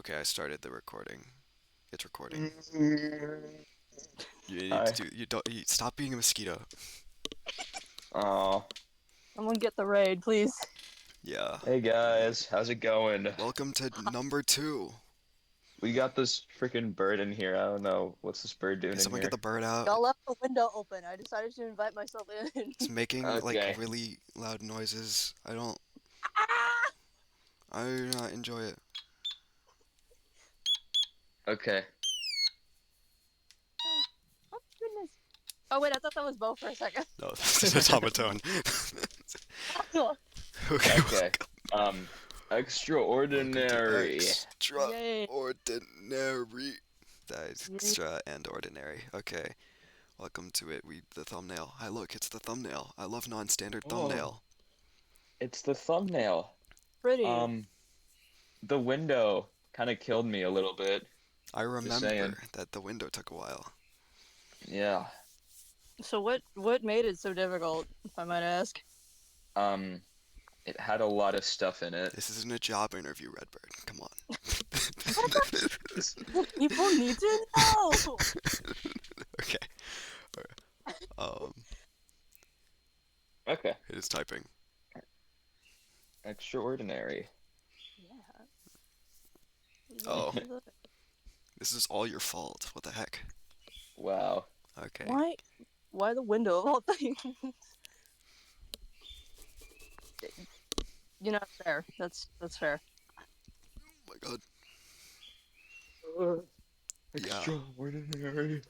Okay, I started the recording. It's recording. You need to Hi. do. You don't. Stop being a mosquito. Oh, Someone get the raid, please. Yeah. hey guys, how's it going? Welcome to number 2. We got this freaking bird in here. I don't know what's this bird doing Can in someone get here. the bird out? Y'all left the window open. I decided to invite myself in. It's making like Okay. really loud noises. I don't. Ah! I do not enjoy it. Okay. Oh goodness. Oh wait, I thought that was Bo for a second. No, this is automaton. Okay. Okay. Um, Welcome to extraordinary. Yay. extraordinary. That is Yay. extra and ordinary. Okay. Welcome to it. The thumbnail. Hi, look, it's the thumbnail. I love non-standard Oh, thumbnail. it's the thumbnail. Pretty. Um, the window kind of killed me a little bit. I Just saying. remember that the window took a while. Yeah. So what made it so difficult, if I might ask? Um, it had a lot of stuff in it. This isn't a job interview, Redbird. Come on. People need to know. Okay. Um, Okay. it is typing. Extraordinary. Yeah. Oh. This is all your fault. What the heck? Wow. Okay. Why the window of all things? You know, fair. That's fair. Oh my god. Yeah. Extraordinary.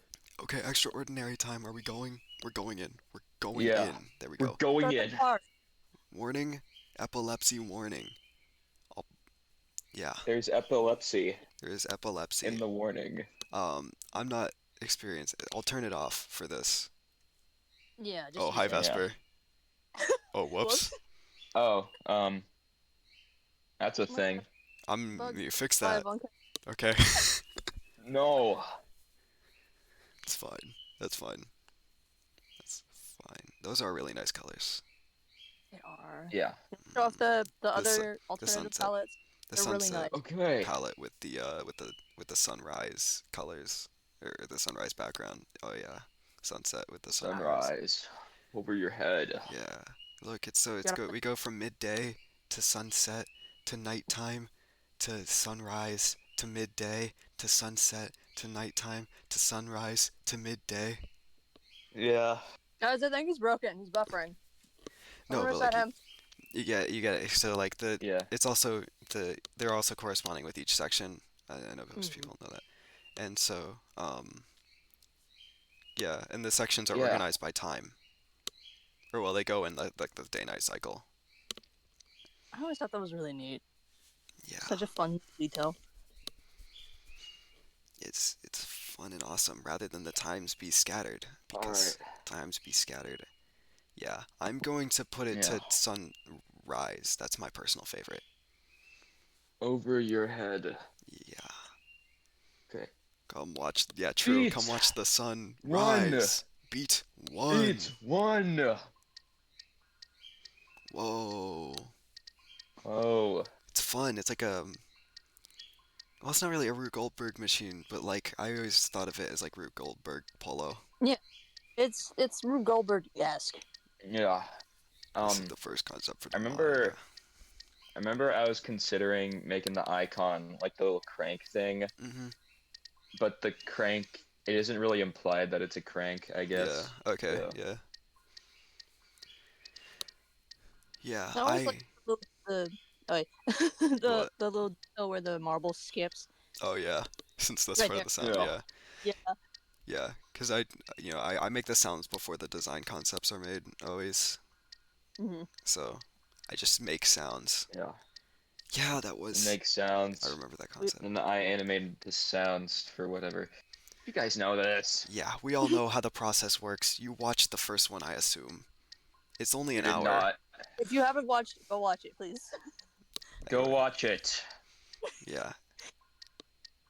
Okay, extraordinary time. Are we going? We're going in. We're going Yeah. in. There we We're go. going Start in. the car. Warning. Epilepsy warning. I'll, yeah. There's epilepsy There is epilepsy. in the warning. I'm not experienced. I'll turn it off for this. Yeah, just Oh, use hi, it. Vesper. Oh, whoops. Oh, that's a My thing. bug You fix that. live on Okay. No. It's fine. That's fine. That's fine. Those are really nice colors. They are. Yeah. Show off the The other alternative sunset. palettes. The They're really sunset nice. Okay. palette with the sunrise colors or the sunrise background. Oh yeah, sunset with the sunrise. Sunrise over your head. Yeah. Look, it's Yeah. good. We go from midday to sunset to nighttime to sunrise to midday to sunset to nighttime to sunrise to midday. Yeah. Guys, I think he's broken. He's buffering. I'm No, gonna but reset like him. you get it. So like Yeah. it's also they're also corresponding with each section. I know most Mhm. people know that. And so yeah, and the sections are Yeah. organized by time. Or well, they go in like the day-night cycle. I always thought that was really neat. Yeah, Such a fun detail. it's fun and awesome rather than the times be scattered because Alright. times be scattered. Yeah, I'm going to put it Yeah. to sunrise. That's my personal favorite. Over your head. Yeah, Okay. come watch. Yeah, true. Come Beat watch the sun one. rise. Beat one. Beat one. Whoa, Oh. it's fun. It's like a well, it's not really a Rube Goldberg machine, but like I always thought of it as like Rube Goldberg polo. Yeah, it's Rube Goldberg-esque. Yeah. This is Um. the first concept for I the remember. manga. I remember I was considering making the icon like the little crank thing, Mm-hmm. but the crank it isn't really implied that it's a crank, I Yeah. guess. Okay. So Yeah. Yeah. I always like the oh wait, What? the little detail where the marble skips. Oh yeah. Since that's Right part of there. the sound. yeah. Yeah. Yeah. Yeah. Cause I make the sounds before the design concepts are made always. hmm So I just make sounds. Yeah. Yeah, that It was. makes I sounds. remember that concept. And I animated the sounds for whatever. You guys know this. Yeah, we all know how the process works. You watched the first one, I assume. It's only You an did hour. not. If you haven't watched it, go watch it, please. Go Anyway, watch it. yeah.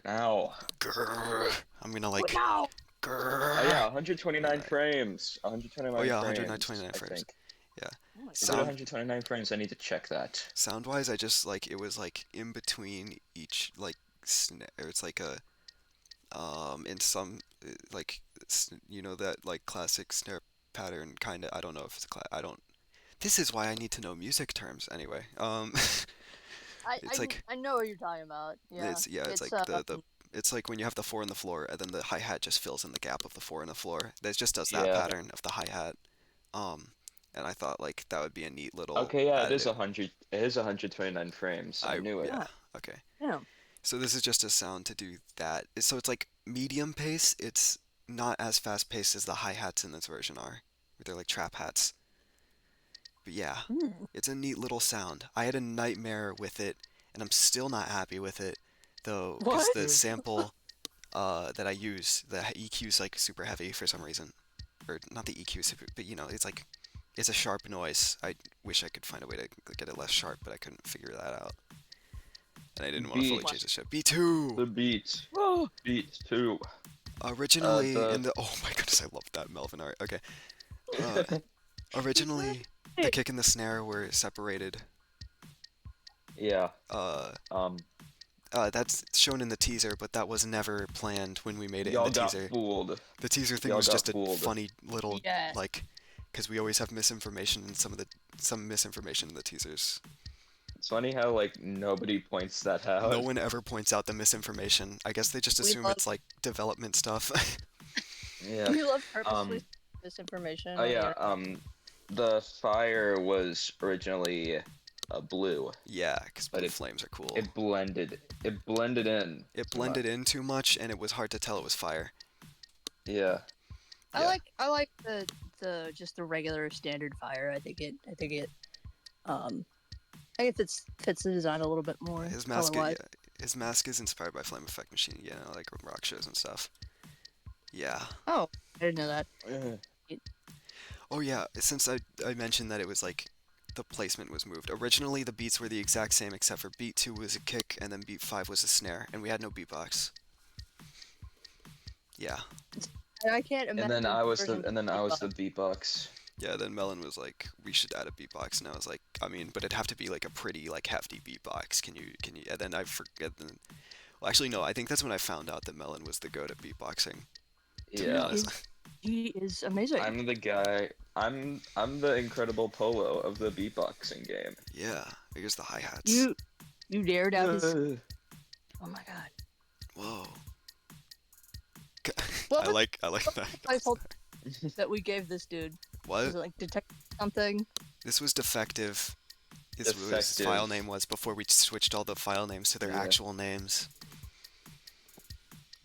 Now. Grrr. I'm gonna like. No. Grrr. Oh yeah, 129 Alright. frames. Oh 129 yeah, frames, 129 I frames. think. Yeah. Oh my Is it god. 129 frames? I need to check that. Sound wise, I just like it was like in between each like it's like a in some like that like classic snare pattern kind of. I don't know if it's I don't. This is why I need to know music terms anyway. It's like I know what you're talking about. Yeah, it's it's like the it's like when you have the four on the floor and then the hi-hat just fills in the gap of the four on the floor. It just does that Yeah. pattern of the hi-hat. Um, and I thought like that would be a neat little Okay, yeah, it is additive. 100. It is 129 frames. I knew it. Yeah, yeah. okay. Yeah. So this is just a sound to do that. So it's like medium pace. It's not as fast paced as the hi-hats in this version are. They're like trap hats. But yeah, Hmm. it's a neat little sound. I had a nightmare with it, and I'm still not happy with it, though, because What? the sample that I use, the EQ is like super heavy for some reason, or not the EQ, super, but it's like it's a sharp noise. I wish I could find a way to get it less sharp, but I couldn't figure that out, and I didn't want to fully Beat. change the shit. B2. The beat. Oh. Beat 2. Originally The in the oh my goodness, I love that Melvin art. Okay. Uh, Originally the kick and the snare were separated. Yeah. Uh, Um, that's shown in the teaser, but that was never planned when we made it in y'all the got teaser. fooled. The teaser thing Y'all was got just a fooled. funny little Yes. like, because we always have misinformation in some misinformation in the teasers. It's funny how like nobody points that out. No one ever points out the misinformation. I guess they just We assume love it's like development stuff. Yeah. we love purposely Um. misinformation. Oh on the yeah. internet. The fire was originally blue, Yeah, because but blue flames are cool. it blended. It blended in. It too much. blended in too much, and it was hard to tell it was fire. Yeah. Yeah. I like the just the regular standard fire. Um I think it fits the design a little bit more His mask, color wise. yeah, his mask is inspired by Flame Effect Machine, like rock shows and stuff. Yeah. Oh, I didn't know that. Oh yeah, since I mentioned that it was like the placement was moved. Originally the beats were the exact same except for beat 2 was a kick and then beat 5 was a snare and we had no beatbox. Yeah. I can't imagine. And then I was the beatbox. Yeah, then Melon was like, we should add a beatbox, and I was like, I mean, but it'd have to be like a pretty like hefty beatbox. Can you? And then I forget. Well, actually, no. I think that's when I found out that Melon was the goat at beatboxing. To be Yeah. honest. He is amazing. I'm the guy. I'm the incredible Polo of the beatboxing game. Yeah. Here's the hi hats. You dared out his. Oh my god. Whoa. What I like that. I told that we gave this dude? Was What? it like detect something? This was defective. His Defective. file name was before we switched all the file names to their Yeah. actual names.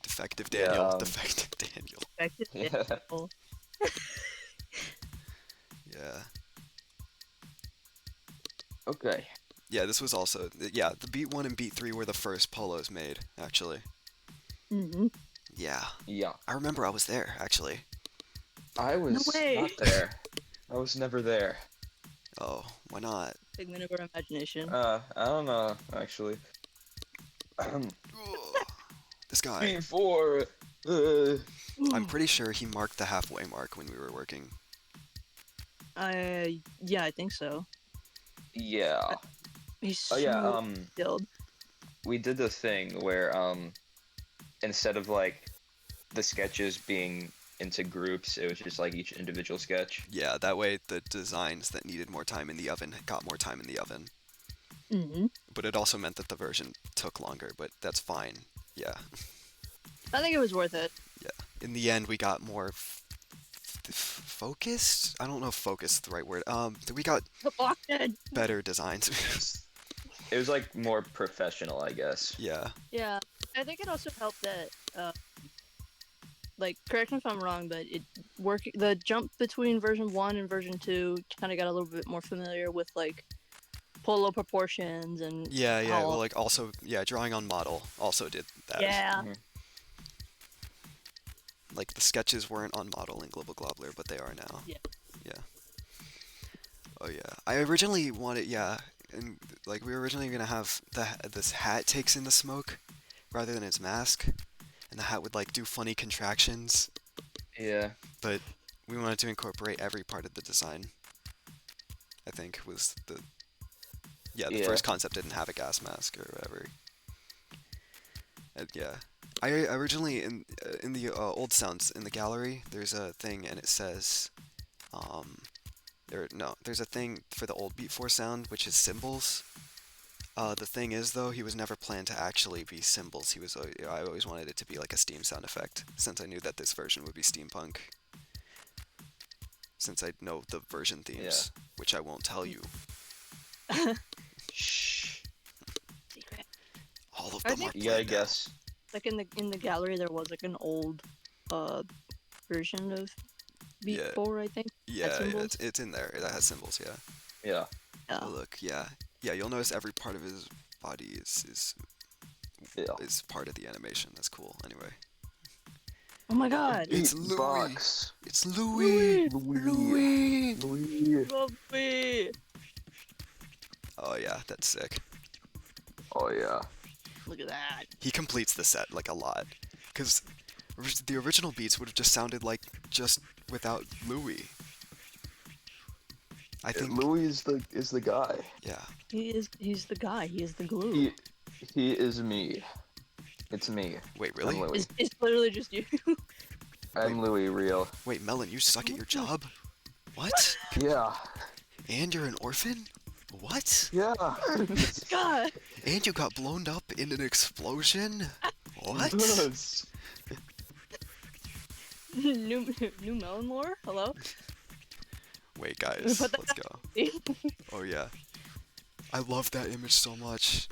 Defective Yeah, Daniel. Defective Daniel. Detective Yeah. Daniel. Yeah. Okay. Yeah, this was also the beat 1 and beat 3 were the first polos made, actually. Mm-hmm. Yeah. Yeah. I remember I was there, actually. I was way. not there. I was never there. Oh, why not? Figment of our imagination. I don't know actually. This guy. Before. I'm pretty sure he marked the halfway mark when we were working. Yeah, I think so. Yeah. He's Oh so yeah. skilled. We did the thing where instead of like the sketches being into groups, it was just like each individual sketch. Yeah, that way the designs that needed more time in the oven got more time in the oven. Mm-hmm. But it also meant that the version took longer, but that's fine. Yeah. I think it was worth it. Yeah. In the end, we got more focused? I don't know if focused is the right word. We got The block dead. better designs. It was like more professional, I guess. Yeah. Yeah, I think it also helped that, like, correct me if I'm wrong, but the jump between version 1 and version 2 kind of got a little bit more familiar with, like, polo proportions and Yeah, how- well, like, also, drawing on model also did that. Yeah. Mhm. Like, the sketches weren't on model in Global Globler, but they are now. Yeah. Yeah. Oh, yeah. I originally wanted, and, like, we were originally gonna have this hat takes in the smoke, rather than its mask, and the hat would, like, do funny contractions, Yeah. but we wanted to incorporate every part of the design, I think, was the Yeah. first concept didn't have a gas mask or whatever. Yeah. I originally in the old sounds in the gallery, there's a thing and it says there's a thing for the old Beat 4 sound which is cymbals. The thing is though, he was never planned to actually be cymbals. I always wanted it to be like a steam sound effect since I knew that this version would be steampunk. Since I know the version themes, which I won't tell you. Shh. Secret. All of I them think- are You gotta planned out. guess. Like in the gallery, there was like an old version of Beat Yeah. 4, I think. Yeah, symbols? it's in there. That has symbols, yeah. Yeah. Yeah. Oh, look, yeah. Yeah, you'll notice every part of his body is part of the animation. That's cool. Anyway. Oh my god. It's Louis. Box. It's Louis. Louis. Louis. Lovely. Oh yeah, that's sick. Oh yeah. Look at that. He completes the set like a lot, because the original beats would have just sounded like just without Louis. I think. Louis is the guy. Yeah. He's the guy. He is the glue. He is me. It's me. Wait, really? I'm Louis. It's literally just you. I'm Louis real. Wait, Melon, you suck at your job? What? Yeah. And you're an orphan? What? Yeah. God. And you got blown up in an explosion? What? Yes. new melon lore. Hello. Wait, guys, Put that let's go. Oh yeah. I love that image so much.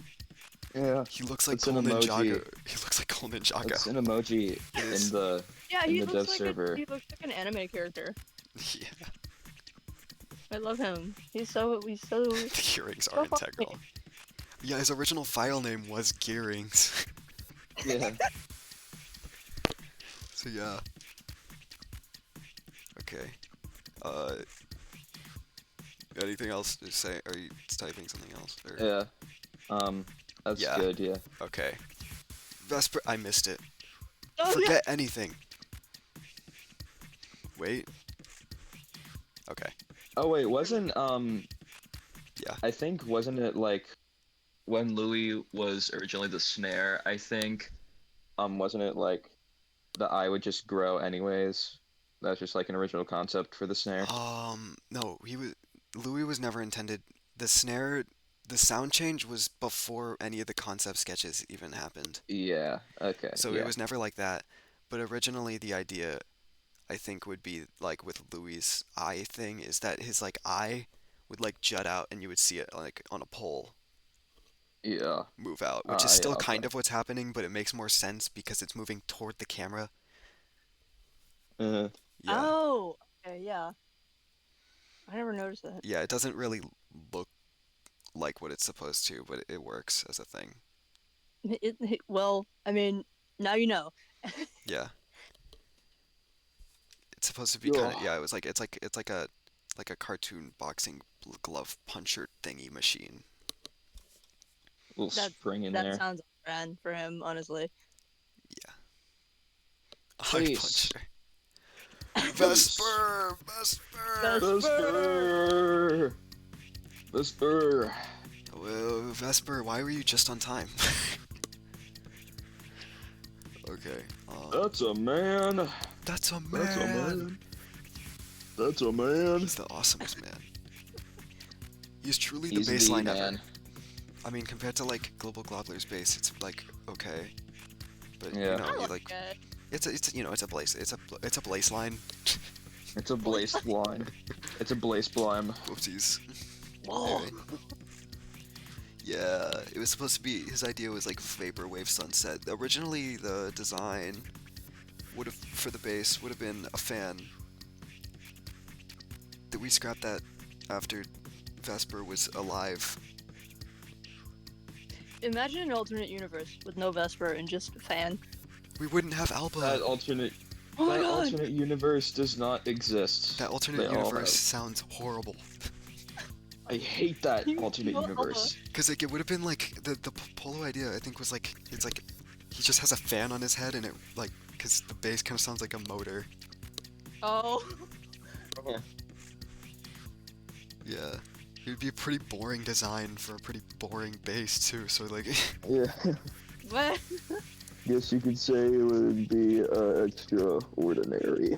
Yeah. He looks like It's an Cole emoji. Ninjago. He looks like Cole Ninjago. It's an emoji Yes. in the Yeah, In he the looks dev like server. he looks like an anime character. Yeah. I love him. He's so The earrings are So funny. integral. Yeah, his original file name was Gearings. yeah. So yeah. Okay. Anything else to say? Are you typing something else? Or... Yeah. That's Yeah. good. Yeah. Okay. Vesper, I missed it. Oh, yeah. Forget anything. Wait. Okay. Oh wait, wasn't Yeah. I think wasn't it like when Louis was originally the snare? I think wasn't it like the eye would just grow anyways? That's just like an original concept for the snare. No, Louis was never intended. The snare, the sound change was before any of the concept sketches even happened. Yeah. Okay. So yeah. it was never like that. But originally the idea, I think, would be like with Louis' eye thing, is that his like eye would like jut out and you would see it like on a pole Yeah. move out, which is Yeah, still okay. kind of what's happening, but it makes more sense because it's moving toward the camera. Uh, Yeah. Oh. Okay. Yeah. I never noticed that. Yeah, it doesn't really look like what it's supposed to, but it works as a thing. Well, I mean, now you know. Yeah. It's supposed to be Yeah. kind of, yeah, it's like a cartoon boxing glove puncher thingy machine. little spring in That there. sounds grand for him, honestly. Eye Please. puncher. Vesper! Vesper! Vesper. Vesper. Well, Vesper, why were you just on time? Okay. That's a man. That's a man. That's a man. That's a man. He's the awesomest man. He's truly He's the the baseline man. ever. I mean, compared to like Global Globler's bass, it's like okay, but Yeah. you know, I you, like it. it's you know, it's a blaze line. It's a blaze line. It's a blaze blime. Whoopsies. Whoa. Anyway. Yeah, it was supposed to be. His idea was like vaporwave sunset. Originally, the design would have for the bass would have been a fan. That we scrapped that after Vesper was alive. Imagine an alternate universe with no Vesper and just a fan. We wouldn't have Alba. That alternate Oh my that god! alternate universe does not exist. That alternate They all universe have. sounds horrible. I hate that You alternate know universe. Cause like it would have been like the Polo idea. I think was like it's like he just has a fan on his head and it like cause the bass kind of sounds like a motor. Oh. Yeah, it would be a pretty boring design for a pretty boring bass too. So like Yeah. What? Guess you could say it would be extraordinary.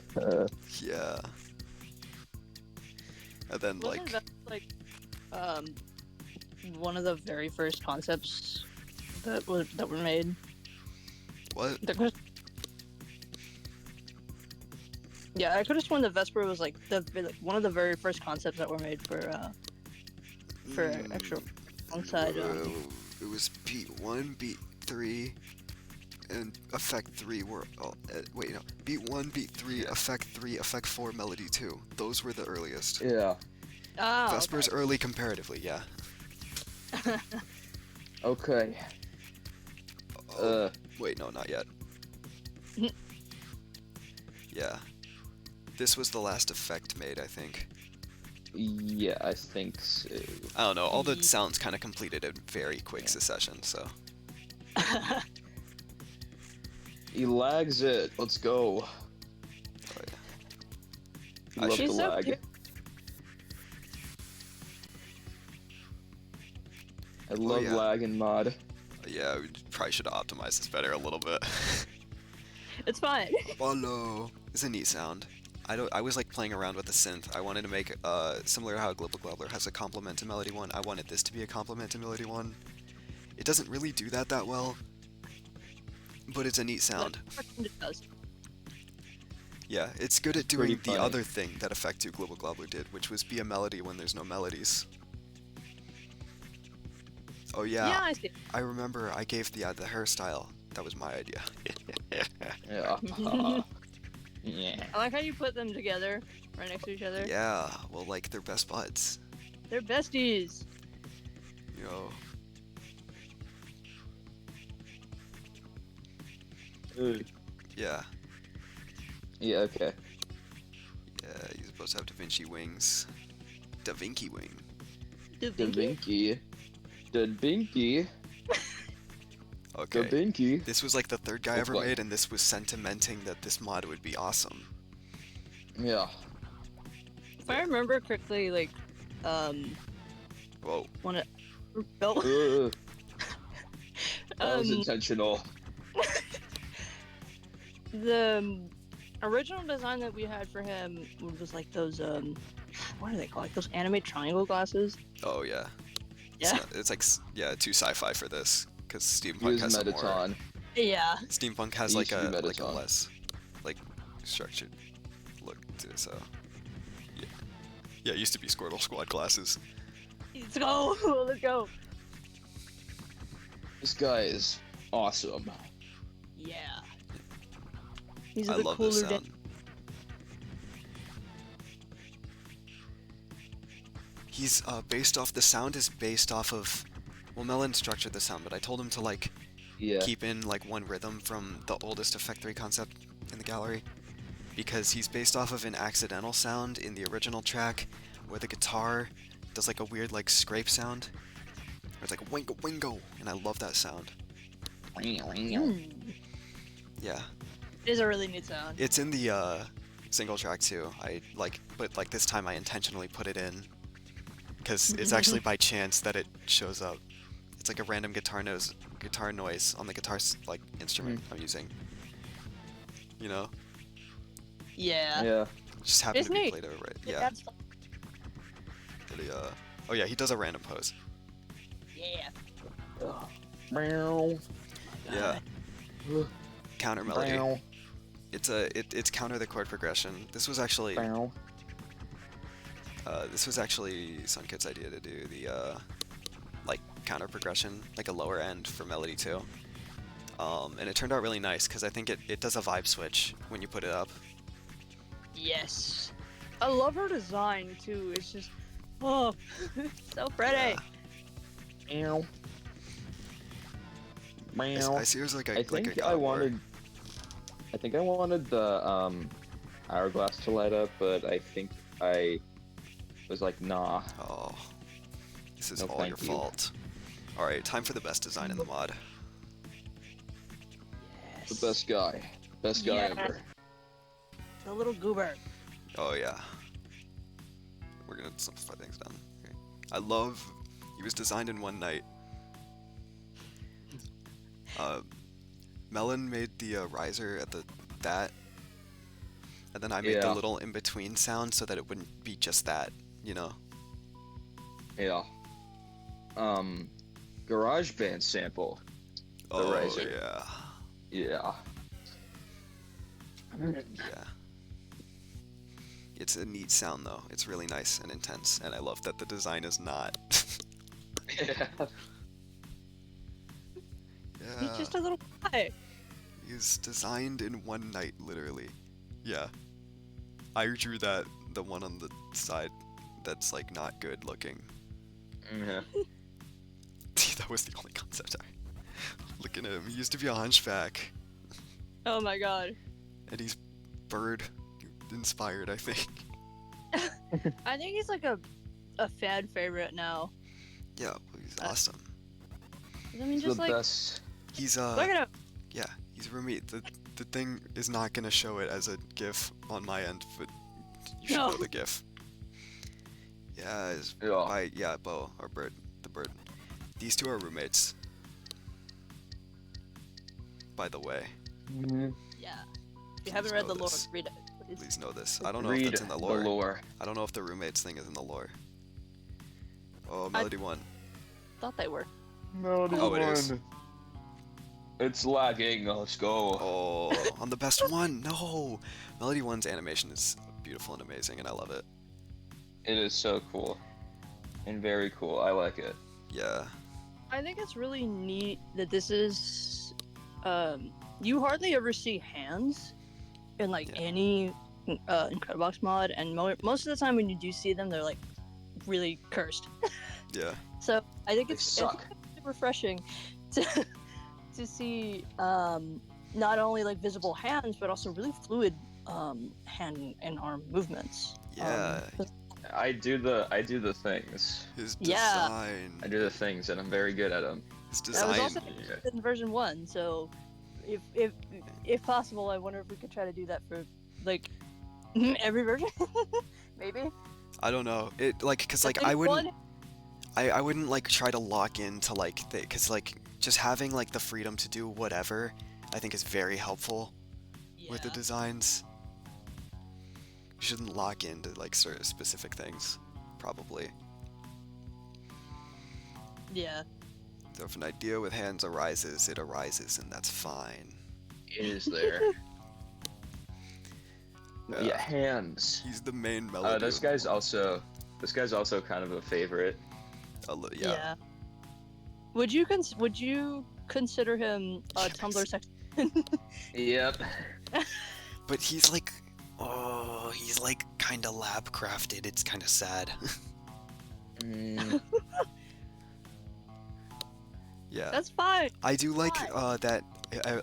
Yeah. And then Wasn't that like um one of the very first concepts that were made? what? Yeah, I could have sworn the Vesper was like one of the very first concepts that were made for extra alongside. It was beat 1, beat 3, and effect 3 were. Oh, wait, no. Beat 1, beat 3, effect 3, effect 4, melody 2. Those were the earliest. Yeah. Ah, Vesper's okay. early comparatively, yeah. Okay. Oh, wait, no, not yet. Yeah. This was the last effect made, I think. Yeah, I think so. I don't know, all the sounds kind of completed in very quick succession, so. He lags it. Let's go. Oh, yeah. He loves the She's so lag. cute. I love yeah. lag in mod. Yeah, we probably should have optimized this better a little bit. It's fine. Follow. It's a neat sound. I was like playing around with the synth. I wanted to make similar to how Glibble Globbler has a complement to Melody 1. I wanted this to be a complement to Melody 1. It doesn't really do that well, but it's a neat sound. It does. Yeah, it's good at Pretty doing the funny. other thing that Effect 2 Glibble Globbler did, which was be a melody when there's no melodies. Oh Yeah, I see. I remember I gave the hairstyle. That was my idea. Yeah. Yeah. I like how you put them together right next to each other. Yeah, well, like they're best buds. They're besties. You know. Yeah, Yeah, okay. yeah. You're supposed to have Da Vinci wings. Da Vinci wing. Da Vinci. Da Vinci. Da Okay. Vinci. This was like the third guy Oh, ever fuck. made, and this was sentimenting that this mod would be awesome. Yeah. If I remember correctly, like, Whoa. when it built, That was intentional. the original design that we had for him was like those what are they called? Like those anime triangle glasses. Oh yeah. Yeah. It's like yeah, too sci-fi for this because steampunk Use has some more. Metaton. Yeah. Steampunk has It like used to a be like a Metaton. less like structured look to it. So yeah, yeah. It used to be Squirtle Squad glasses. Let's go. Let's go. This guy is awesome. Yeah. He's I the love cooler this than- sound. He's based off the sound is based off of well Melon structured the sound, but I told him to like Yeah. keep in like one rhythm from the oldest Effect 3 concept in the gallery because he's based off of an accidental sound in the original track where the guitar does like a weird like scrape sound. It's like wingo wingo, and I love that sound. Yeah, It is a really neat sound. it's in the single track too. But like this time I intentionally put it in because it's actually by chance that it shows up. It's like a random guitar noise on the like instrument I'm using. You know, Yeah. Yeah. just happened It's to be neat. played over it. It Yeah. adds- Really, oh yeah, he does a random pose. Yeah. Meow. Yeah. Meow. Counter melody. It's counter the chord progression. This was actually Meow. Sunkit's idea to do the like counter progression, like a lower end for melody too. And it turned out really nice because I think it does a vibe switch when you put it up. Yes. I love her design too. It's just, oh, so pretty. Meow. Meow. I see there's like a I like a think God I of War. wanted the hourglass to light up, but I think I was like, nah. Oh, this is No, all your thank you. fault. All right, time for the best design in the mod. Yes. The best guy. Best guy Yeah. ever. The little goober. Oh yeah. We're gonna simplify things down. Okay. I love. He was designed in one night. Melon made the riser at that, and then I made the Yeah, little in between sound so that it wouldn't be just that, you know. yeah. Um, GarageBand sample the Oh riser. yeah, Yeah. yeah. It's a neat sound though. It's really nice and intense, and I love that the design is not. Yeah. He's Yeah, just a little guy. he's designed in one night, literally. Yeah, I drew that the one on the side that's like not good looking. Yeah. That was the only concept art. Look at him. He used to be a hunchback, Oh my god. and he's bird inspired, I think. I think he's like a fan favorite now. Yeah, well, he's Uh, awesome. I mean, It's just the like best. He's look at him. yeah, he's roomy. The thing is not gonna show it as a GIF on my end, but you should No. know the GIF. Yeah, Yeah. yeah, Bo or Bird, the bird. These two are roommates. By the way, Yeah. If you haven't Please read the know lore, this. read it, please. Please know this. I don't know if Read that's in the the lore. lore. I don't know if the roommates thing is in the lore. Oh, Melody won. Thought they were. Melody Oh, it is. It's lagging. Let's go. Oh, on the best one. No, Melody One's animation is beautiful and amazing, and I love it. It is so cool. And very cool. I like it. Yeah, I think it's really neat that this is. You hardly ever see hands in like Yeah. any Incredibox mod, and most of the time when you do see them, they're like really cursed. yeah, So I think They it's suck. refreshing to to see not only like visible hands, but also really fluid hand and arm movements. yeah. I do the things. His Yeah. design. I do the things, and I'm very good at them. His That was design. also in version 1, so if possible, I wonder if we could try to do that for like every version. Maybe. I don't know. It like cause like think I wouldn't one- I wouldn't like try to lock into like cause like just having like the freedom to do whatever I think is very helpful with the Yeah. designs. You shouldn't lock into like certain specific things, probably. Yeah. So if an idea with hands arises, it arises, and that's fine. It is there. Yeah, hands. He's the main melody. This guy's also kind of a favorite. Yeah. Would you consider him a Yes. Tumblr sex? Yep. But he's like, oh, he's like kind of lab crafted. It's kind of sad. Mm, Yeah. That's fine. I do like Why? that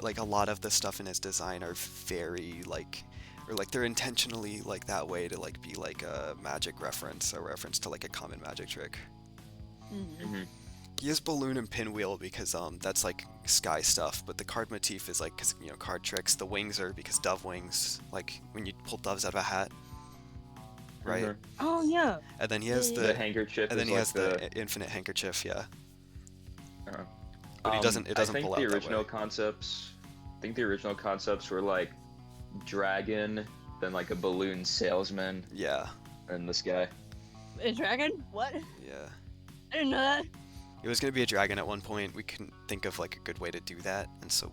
like a lot of the stuff in his design are very like or like they're intentionally like that way to like be like a magic reference, a reference to like a common magic trick. mhm. He has balloon and pinwheel because that's like sky stuff, but the card motif is like 'cause, you know, card tricks. The wings are because dove wings, like when you pull doves out of a hat, right? Mhm. Oh yeah. And then he has Yeah, The the handkerchief and then is he like has the infinite handkerchief, yeah. Uh, But he doesn't. It doesn't I think pull the out that original way. concepts. I think the original concepts were like dragon, then like a balloon salesman, Yeah, and this guy. A dragon? What? yeah. I didn't know that. It was gonna be a dragon at one point. We couldn't think of like a good way to do that, and so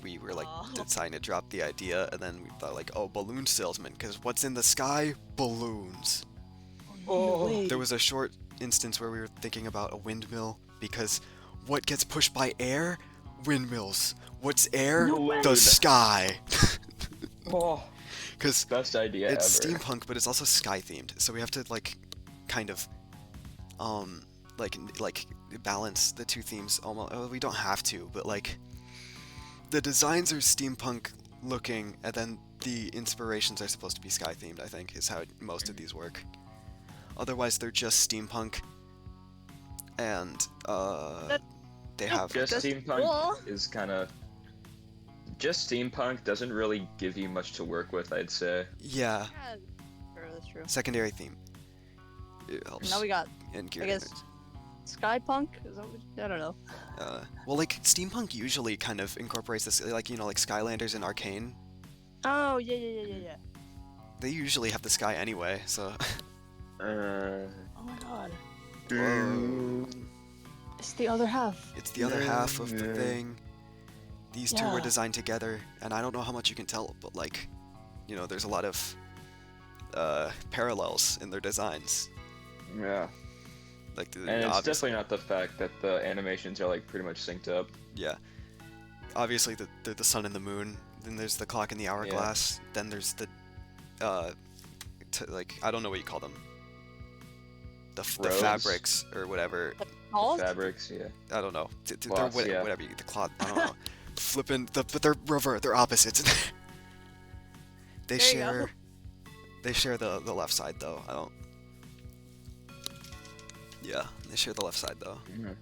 we were like Aw. deciding to drop the idea, and then we thought like, oh, balloon salesman, because what's in the sky? Balloons. Oh. There was a short instance where we were thinking about a windmill because what gets pushed by air? Windmills. What's air? No way. The sky. Oh, Because best idea it's ever. steampunk, but it's also sky themed, so we have to like kind of like balance the two themes almost. Oh, we don't have to, but like the designs are steampunk looking, and then the inspirations are supposed to be sky themed. I think is how most of these work. Otherwise, they're just steampunk, and they have Just That's steampunk cool. is kind of. Just steampunk doesn't really give you much to work with, I'd say. yeah, Yeah, sure, that's true. secondary theme. It helps. Now we got and gear I guess- dynamics. Sky punk? Is that what, I don't know. Well, like steampunk usually kind of incorporates this, like like Skylanders and Arcane. Oh yeah. They usually have the sky anyway, so. Uh, Oh my god. Whoa. It's the other half. It's the other half of the Yeah. thing. These two were Yeah. designed together, and I don't know how much you can tell, but like, there's a lot of parallels in their designs. yeah. Like, And it's obviously, definitely not the fact that the animations are like pretty much synced up. yeah. Obviously, the sun and the moon. Then there's the clock and the hourglass. Then there's the, like, I don't know what you call them. The Roads? fabrics or whatever. Called? Fabrics, yeah. I don't know. They're Cloths, yeah. whatever. The cloth. I don't know. Flipping. But they're opposites. They There you go. share. They share the left side though. I don't. Yeah, they share the left side though. Mhm. And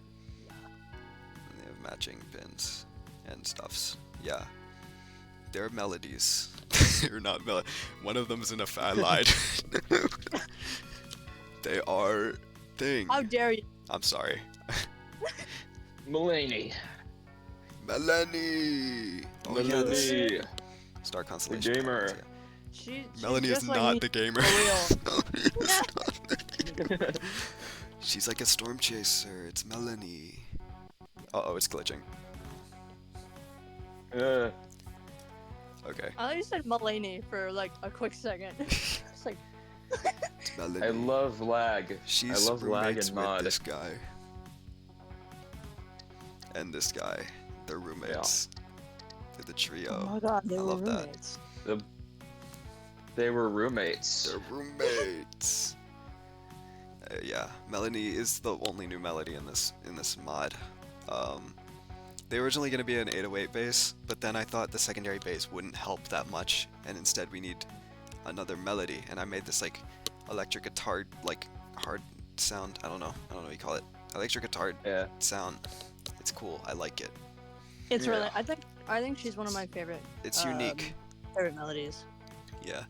they have matching pins and stuffs. Yeah. They're melodies. They're not one of them's in a I lied. They are thing. How dare you? I'm sorry. Mulaney. Melanie. Oh, yeah, this Melanie. star constellation. gamer. planets, She's Melanie is just like not me the gamer. for Melanie is not the gamer. She's like a storm chaser. It's Melanie. Uh-oh, it's glitching. Uh, Okay. I thought you said Mulaney for like a quick second. It's like, It's Melanie. I love lag. She's I love lag roommates and with mod. this guy. And this guy. They're roommates. They're the oh trio. my god, they I were love that. roommates. They were roommates. They're roommates. Yeah, Melanie is the only new melody in this mod. They were originally going to be an 808 bass, but then I thought the secondary bass wouldn't help that much, and instead we need another melody. And I made this like electric guitar, like hard sound. I don't know what you call it. Electric guitar Yeah. sound. It's cool. I like it. It's Yeah. really. I think she's one of my favorite It's unique. melodies. Yeah.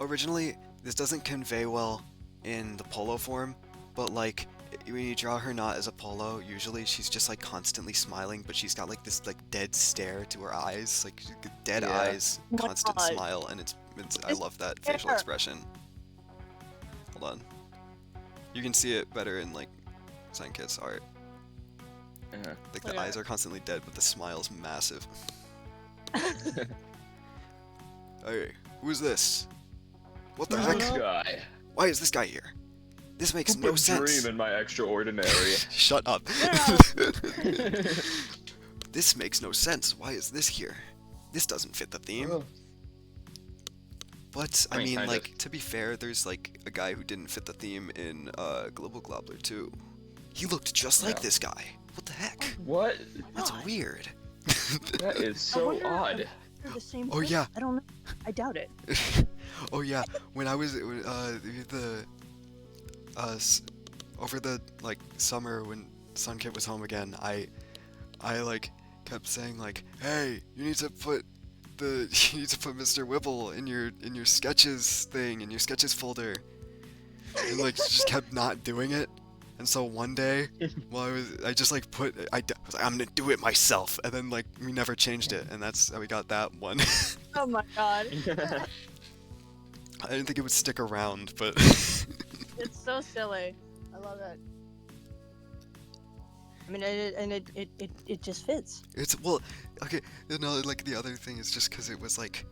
Originally, this doesn't convey well in the polo form, but like when you draw her not as a polo, usually she's just like constantly smiling, but she's got like this like dead stare to her eyes, like dead Yeah. eyes, Oh my constant God. smile, and it's I It's love that facial there. expression. Hold on. You can see it better in like Signkit's art. Yeah. Like the Okay. eyes are constantly dead, but the smile's massive. Hey, who's this? What the I heck? don't know. Guy. Why is this guy here? This makes no sense. Dream in my extraordinary. Shut up. Yeah. This makes no sense. Why is this here? This doesn't fit the theme. Oh. But I I mean, mean, kind like to be fair, there's like a guy who didn't fit the theme in Global Gobbler too. He looked just like Yeah. this guy. What the heck? What? That's God. weird. That is so wonder- odd. They're the same. Oh, person. yeah. I don't know. I doubt it. Oh yeah, when I was over the like summer when Sunkit was home again, I like kept saying like, hey, you need to put Mr. Wibble in your sketches thing, in your sketches folder, and like just kept not doing it. And so one day, while I just like was like, I'm gonna do it myself, and then like we never changed it, and that's how we got that one. Oh my god. I didn't think it would stick around, but It's so silly. I love it. I mean, it just fits. it's okay. Like the other thing is just because it was like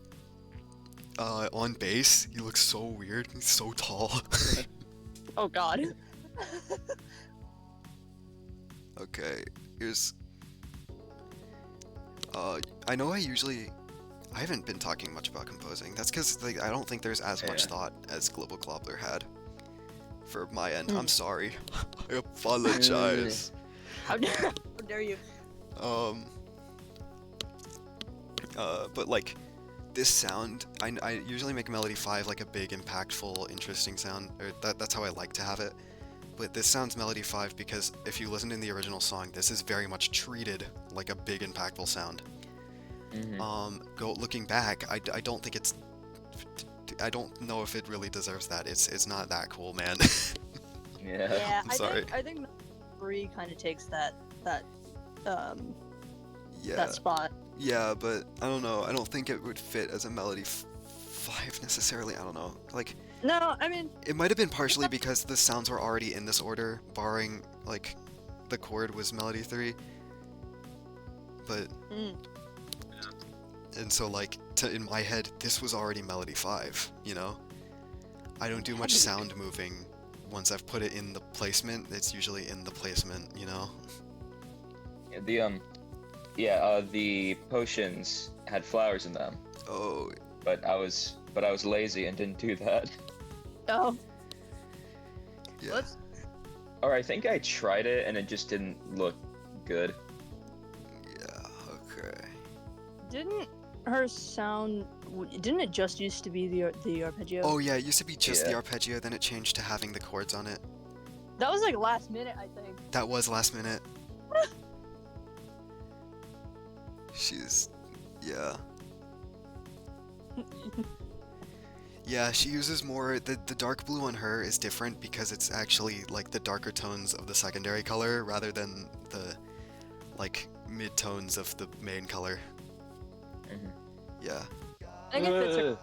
on base, he looks so weird. He's so tall. Oh god. Okay, here's. I know I haven't been talking much about composing. That's because like I don't think there's as much Yeah. thought as Global Gobbler had. For my end, I'm Mm. sorry. I apologize. How dare you? But like this sound, I usually make Melody 5 like a big, impactful, interesting sound. Or that's how I like to have it. But this sounds Melody 5 because if you listen to the original song, this is very much treated like a big, impactful sound. Looking back, I don't think it's. I don't know if it really deserves that. It's not that cool, man. Yeah. Yeah, I'm sorry. I think 3 kind of takes that um Yeah, that spot. yeah, but I don't know. I don't think it would fit as a melody 5 necessarily. I don't know. Like, No, I mean, it might have been partially because the sounds were already in this order, barring like the chord was melody 3. But mm, and so like in my head, this was already melody 5. You know, I don't do had much to be. sound moving. Once I've put it in the placement, it's usually in the placement. You know. The potions had flowers in them, Oh, but I was lazy and didn't do that. Oh, yeah. let's. Or I think I tried it and it just didn't look good. Yeah. Okay. Didn't her sound? Didn't it just used to be the arpeggio? Oh yeah, it used to be just the Yeah. arpeggio, then it changed to having the chords on it. That was like last minute, I think. That was last minute. She's, yeah. Yeah, she uses more, the dark blue on her is different because it's actually like the darker tones of the secondary color rather than the like mid-tones of the main color. Mhm. Yeah. I think that's her.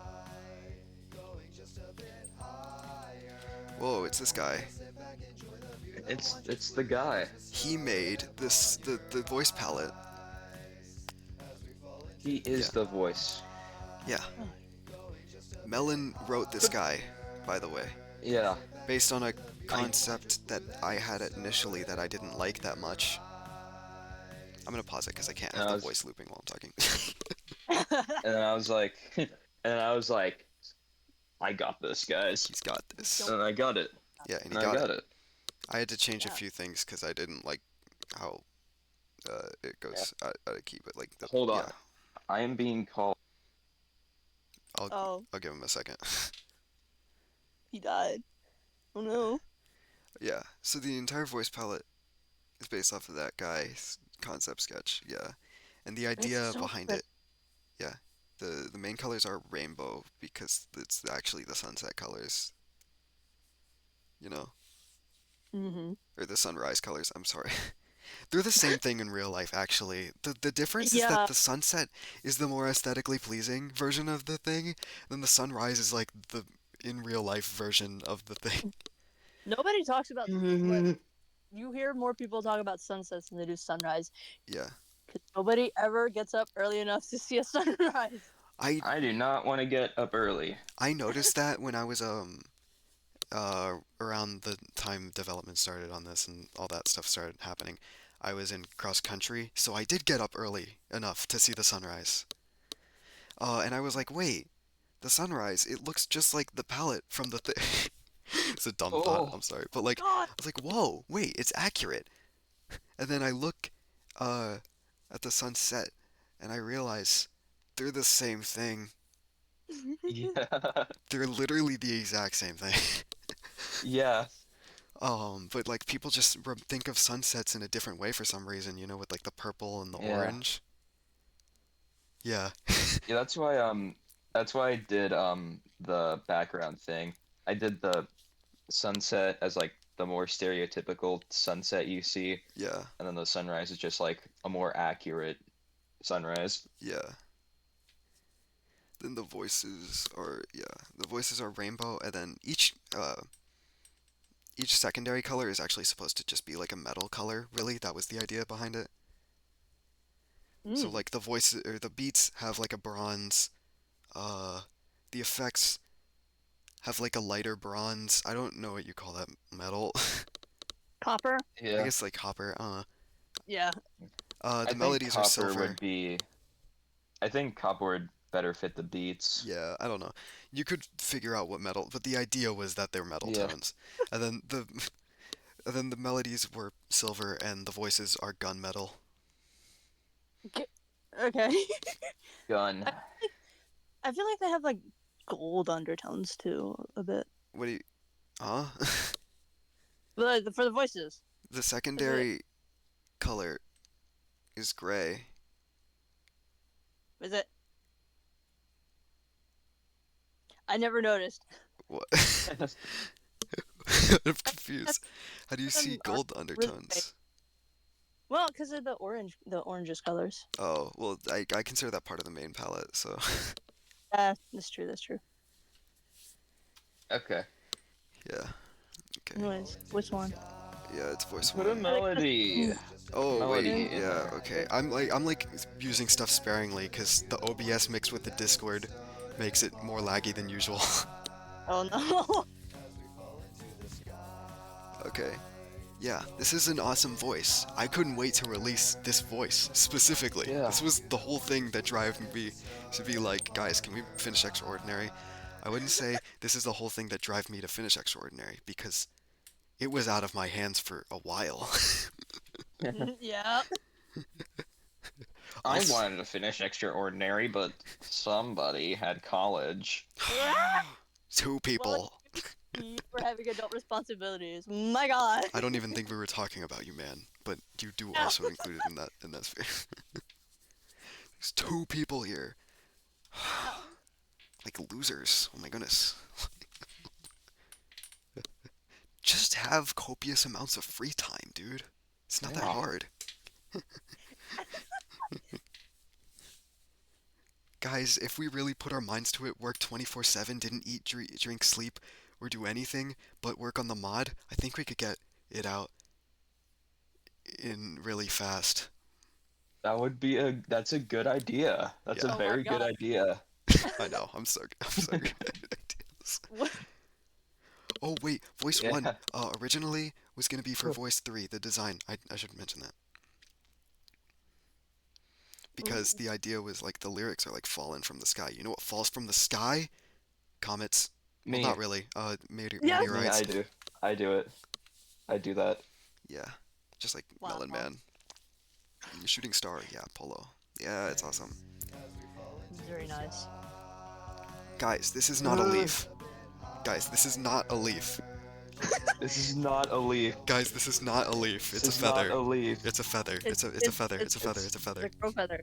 Whoa, it's this guy. It's the guy. He made this, the voice palette. He is Yeah. the voice. Yeah. Melon wrote this guy, by the way, Yeah. based on a concept that I had initially that I didn't like that much. I'm gonna pause it because I can't have And I the was- voice looping while I'm talking. And then I was like, I got this, guys. He's got this. And I got it. Yeah, and he And I got got it. it. I had to change a Yeah. few things because I didn't like how it goes out of key, but like the, Hold on. yeah, I am being called. Oh, I'll give him a second. he died. Oh no. Yeah, so the entire voice palette is based off of that guy's concept sketch. Yeah, and the idea so behind good. it. Yeah, the main colors are rainbow because it's actually the sunset colors. You know, Mm-hmm. or the sunrise colors. I'm sorry. They're the same thing in real life, actually. The difference is that Yeah. the sunset is the more aesthetically pleasing version of the thing, then the sunrise is like the in real life version of the thing. Nobody talks about like you hear more people talk about sunsets than they do sunrise. Yeah. Because nobody ever gets up early enough to see a sunrise. I I do not want to get up early. I noticed that when I was around the time development started on this and all that stuff started happening. I was in cross country, so I did get up early enough to see the sunrise. And I was like, wait, the sunrise, it looks just like the palette from the thing. It's a dumb thought, Oh. I'm sorry. But like, God. I was like, whoa, wait, it's accurate. And then I look uh, at the sunset and I realize they're the same thing. Yeah. They're literally the exact same thing. Yeah. But like people just think of sunsets in a different way for some reason, you know, with like the purple and the Yeah. orange. Yeah. Yeah, that's why I did the background thing. I did the sunset as like the more stereotypical sunset you see, Yeah. and then the sunrise is just like a more accurate sunrise. Yeah. Then the voices are rainbow, and then each secondary color is actually supposed to just be like a metal color, really. That was the idea behind it. So like the voices or the beats have like a bronze, uh the effects have like a lighter bronze. I don't know what you call that metal. Copper. I Yeah. guess like copper. Yeah. The I think melodies are copper silver. would be. I think copper would better fit the beats. Yeah, I don't know. You could figure out what metal, but the idea was that they're metal Yeah. tones. And then the melodies were silver and the voices are gunmetal. Okay. Gun. I feel like they have like gold undertones too, a bit. What do you Huh? But for the voices. The secondary color is gray. Is it? I never noticed. What? I'm confused. How do you see Them are gold really fake. undertones? Well, because of the oranges colors. Oh, well, I consider that part of the main palette, so That's true. That's true. Okay. yeah. Okay. Anyways, which one? Yeah, it's voice Put a one. melody. Oh wait, Melody in yeah, there. okay. I'm like using stuff sparingly because the OBS mixed with the Discord makes it more laggy than usual. Oh no. Okay. Yeah, this is an awesome voice. I couldn't wait to release this voice specifically. Yeah. This was the whole thing that drove me to be like, guys, can we finish Extraordinary? I wouldn't say this is the whole thing that drove me to finish Extraordinary because it was out of my hands for a while. Yeah. I wanted to finish Extraordinary, but somebody had college. Two people. You were having adult responsibilities. My God. I don't even think we were talking about you, man. But you do also include it in that sphere. There's two people here. Like losers. Oh my goodness. Just have copious amounts of free time, dude. It's not that Yeah. hard. Guys, if we really put our minds to it, work 24/7, didn't eat, drink, sleep, or do anything but work on the mod, I think we could get it out in really fast. That's a good idea. That's Yeah. a Oh my very good God. idea. I know, I'm so good at ideas. What? Oh wait, voice Yeah. 1 originally was gonna be for Huh. voice 3, the design. I should mention that. Because the idea was like the lyrics are like fallen from the sky. You know what falls from the sky? Comets. Well, Me. not really. Yeah. Me, Meteorites. I do. I do it. I do that. Yeah. Just like Wow. Melon Man. Shooting star, yeah, Polo. Yeah, it's awesome. Very nice. Guys, this is not a leaf. Guys, this is not a leaf. This is not a leaf. Guys, this is not a leaf. It's a This is feather. not a leaf. It's a feather. It's a feather. It's a feather. It's a feather. It's a crow feather.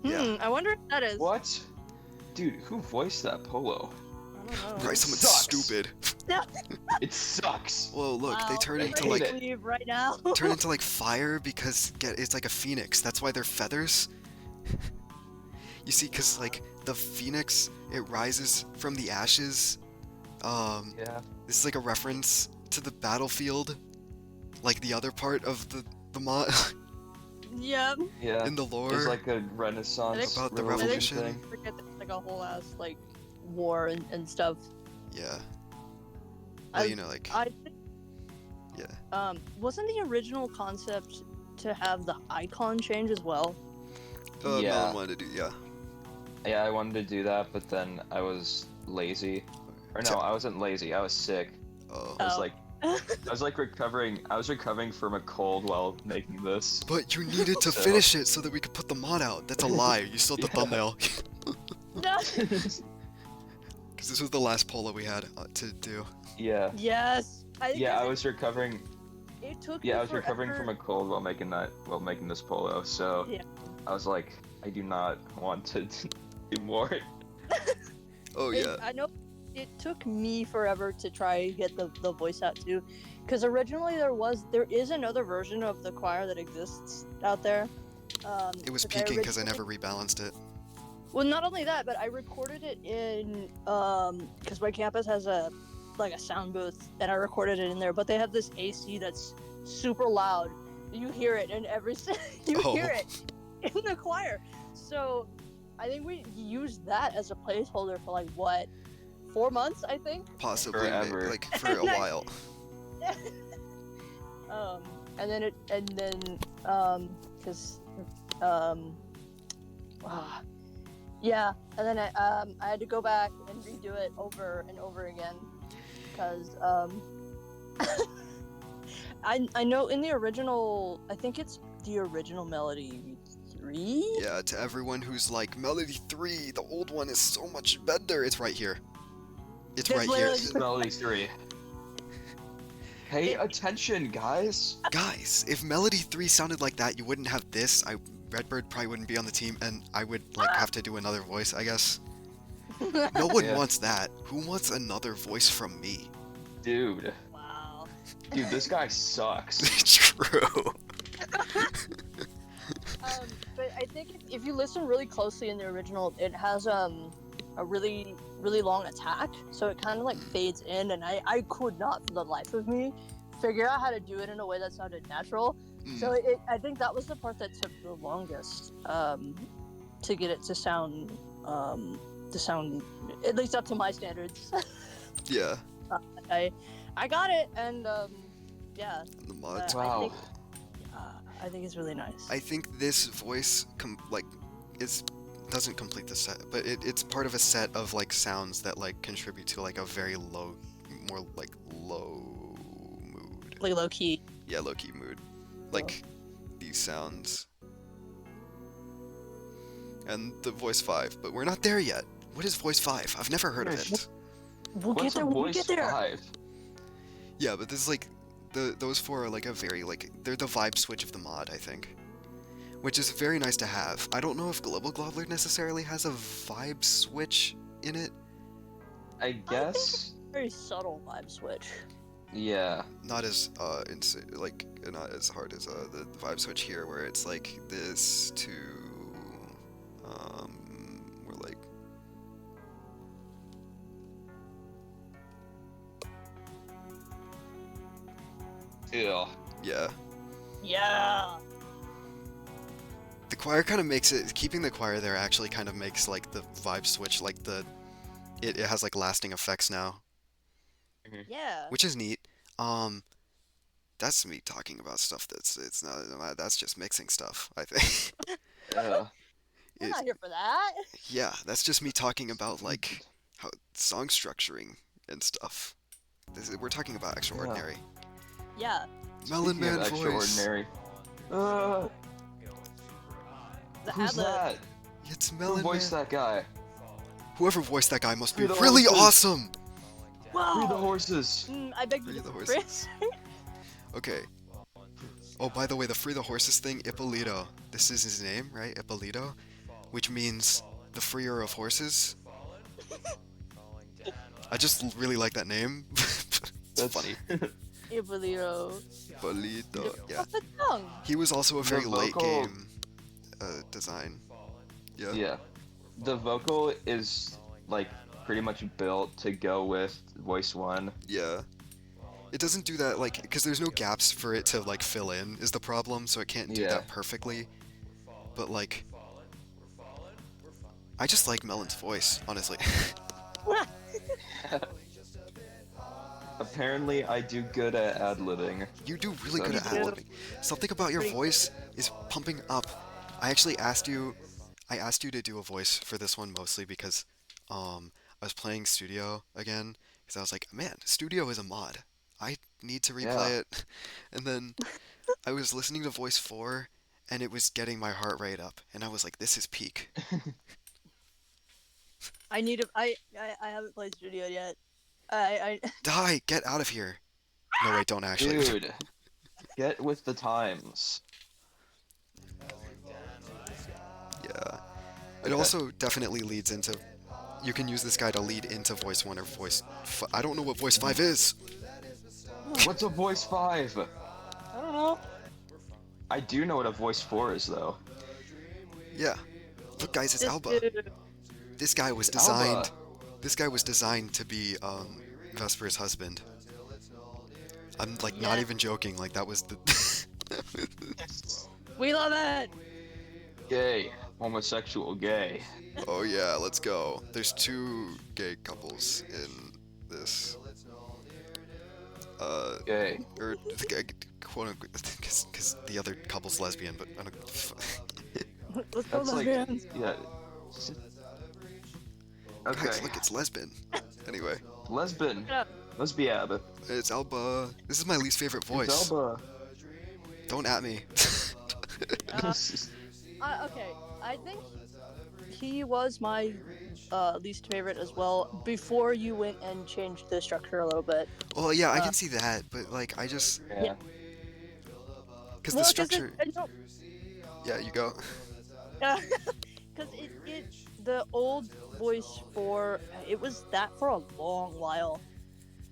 Yeah. I wonder if that is. What? Dude, who voiced that polo? I don't know. Probably someone Sucks. stupid. It sucks. Whoa, look, they Wow, turn I'm into ready like to leave right now. turn into like fire because it's like a phoenix. That's why they're feathers. You see, cause like the phoenix, it rises from the ashes. Yeah. This is like a reference to the battlefield, like the other part of the mod Yep. Yeah. in the lore. There's like a Renaissance About the revolution revolution. thing. Forget there's like a whole ass like war and stuff. Yeah. I- Well, you know, like I yeah. wasn't the original concept to have the icon change as well? Yeah. Melon wanted to do yeah. Yeah, I wanted to do that, but then I was lazy. Or no, I wasn't lazy. I was sick. Oh. I was Oh. like, I was like recovering. I was recovering from a cold while making this. But you needed to So- finish it so that we could put the mod out. That's a lie. You stole the Yeah. thumbnail. No. Because this was the last polo we had to do. Yeah. Yes. Yeah, I was recovering. It took. Yeah, me I was recovering forever- from a cold while making this polo. So Yeah. I was like, I do not want to do more. Oh It- yeah. I know it took me forever to try and get the voice out too, because originally there is another version of the choir that exists out there. It was but I peaking because I originally- never rebalanced it. Well, not only that, but I recorded it in because my campus has a sound booth, and I recorded it in there. But they have this AC that's super loud. You hear it in every you Oh. hear it in the choir. So I think we used that as a placeholder for like what 4 months, I think. Possibly, Forever. like for a while. And then because yeah, and then I had to go back and redo it over and over again because I know in the original, I think it's the original Melody 3. Yeah, to everyone who's like, Melody 3, the old one is so much better. It's right here. It's It's right here. literally- This is Melody 3. Pay attention, guys. Guys, if Melody 3 sounded like that, you wouldn't have this. Redbird probably wouldn't be on the team, and I would like have to do another voice, I guess. No one Yeah. wants that. Who wants another voice from me? Dude. Wow. Dude, this guy sucks. True. But I think if you listen really closely in the original, it has a really long attack, so it kind of like fades in, and I could not for the life of me figure out how to do it in a way that sounded natural. So I think that was the part that took the longest to get it to sound at least up to my standards. Yeah. I got it, and yeah, The mods. Wow. I think it's really nice. I think this voice doesn't complete the set, but it's part of a set of like sounds that like contribute to like a very more like low mood. Like low key. Yeah, low key mood. Like these sounds. And the voice 5, but we're not there yet. What is voice 5? I've never heard of it. We'll What's get there a when we voice get there. 5? Yeah, but this is like those 4 are like a very like they're the vibe switch of the mod, I think. Which is very nice to have. I don't know if Global Globler necessarily has a vibe switch in it. I guess. Very subtle vibe switch. Yeah. Not as not as hard as the vibe switch here, where it's like this to we're like Yeah. yeah. Yeah. The choir kind of makes it, keeping the choir there actually kind of makes like the vibe switch like it has like lasting effects now, Yeah. which is neat. That's me talking about stuff it's not, that's just mixing stuff, I think. Yeah. We're not here for that. Yeah, that's just me talking about like how song structuring and stuff. We're talking about Extraordinary. Yeah. Melon Speaking of Man voice. Extraordinary. The Who's ad-lib. that? It's Who Melon voiced Man. that guy? Whoever voiced that guy must be Free the really horses. awesome. Wow. Free the horses. I beg Free you the to horses. Okay. Oh, by the way, the Free the Horses thing, Ippolito. This is his name, right? Ippolito, which means the freer of horses. I just really like that name. It's funny. Ippolito. Ippolito. Yeah. What's the tongue? He was also a The very late vocal- game design. Yeah. Yeah. The vocal is like pretty much built to go with voice 1. Yeah. It doesn't do that like because there's no gaps for it to like fill in is the problem, so it can't do Yeah. that perfectly. But like I just like Melon's voice, honestly. Apparently, I do good at ad-libbing. You do really So good at you do. ad-libbing. Something about your voice is pumping up. I actually asked you to do a voice for this one mostly because I was playing Studio again because I was like, man, Studio is a mod. I need to replay Yeah. it. And then I was listening to voice 4 and it was getting my heart rate up and I was like, this is peak. I need to. I haven't played Studio yet. I Die, get out of here. No wait, don't actually. Dude, get with the times. Yeah. It Okay. also definitely leads into. You can use this guy to lead into voice 1 or I don't know what voice 5 is. What's a voice 5? I don't know. I do know what a voice 4 is, though. Yeah. Look, guys, it's This Alba. dude- This guy was Alba. designed. This guy was designed to be Vesper's husband. I'm like not Yeah. even joking. Like that was the. We love it. Gay. Homosexual gay. Oh yeah, let's go. There's 2 gay couples in this. Gay. Or the guy, quote unquote, because the other couple's lesbian, but I don't. Let's go, That's like, lesbians. yeah. Okay. Guys, look, it's lesbian. Anyway, Lesbian. Yeah. Lesbiab. it's Alba. This is my least favorite voice. It's Alba. Don't at me. Okay, I think he was my least favorite as well before you went and changed the structure a little bit. Well, yeah, I can see that, but like I just Yeah. because Well, the structure. I don't. Yeah, you go. Because it the old voice for it was that for a long while.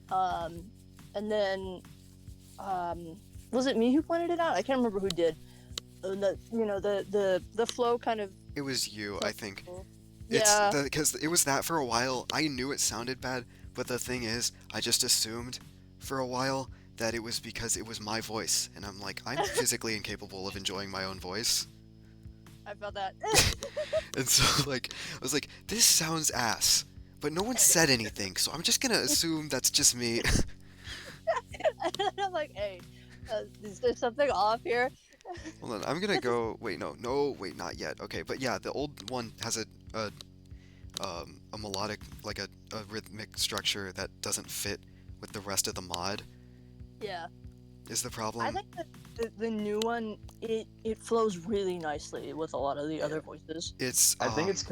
Um, and then was it me who pointed it out? I can't remember who did. The flow kind of. It was you, I think. It's Yeah, because it was that for a while. I knew it sounded bad, but the thing is, I just assumed for a while that it was because it was my voice, and I'm like, I'm physically incapable of enjoying my own voice. I felt that. And so, like, I was like, this sounds ass. But no one said anything, so I'm just gonna assume that's just me. I'm like, hey, is there something off here? Hold on, I'm gonna go. Wait, no, wait, not yet. Okay, but yeah, the old one has a melodic, like a rhythmic structure that doesn't fit with the rest of the mod. Yeah, Is the I problem? think that the new one it flows really nicely with a lot of the other voices. It's I think it's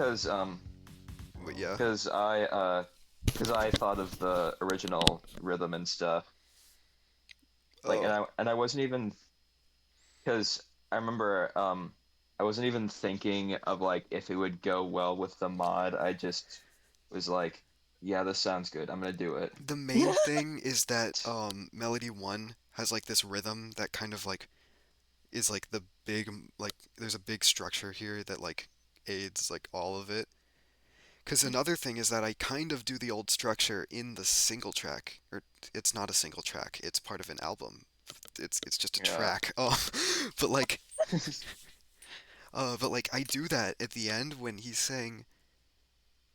but yeah. because I thought of the original rhythm and stuff. Like, Oh, and I wasn't even because I remember I wasn't even thinking of like if it would go well with the mod. I just was like, yeah, this sounds good. I'm gonna do it. the main thing is that Melody 1 has like this rhythm that kind of like is like the big like there's a big structure here that like aids like all of it. Because another thing is that I kind of do the old structure in the single track, or it's not a single track. It's part of an album. It's just a Yeah. track. But like but like I do that at the end when he's saying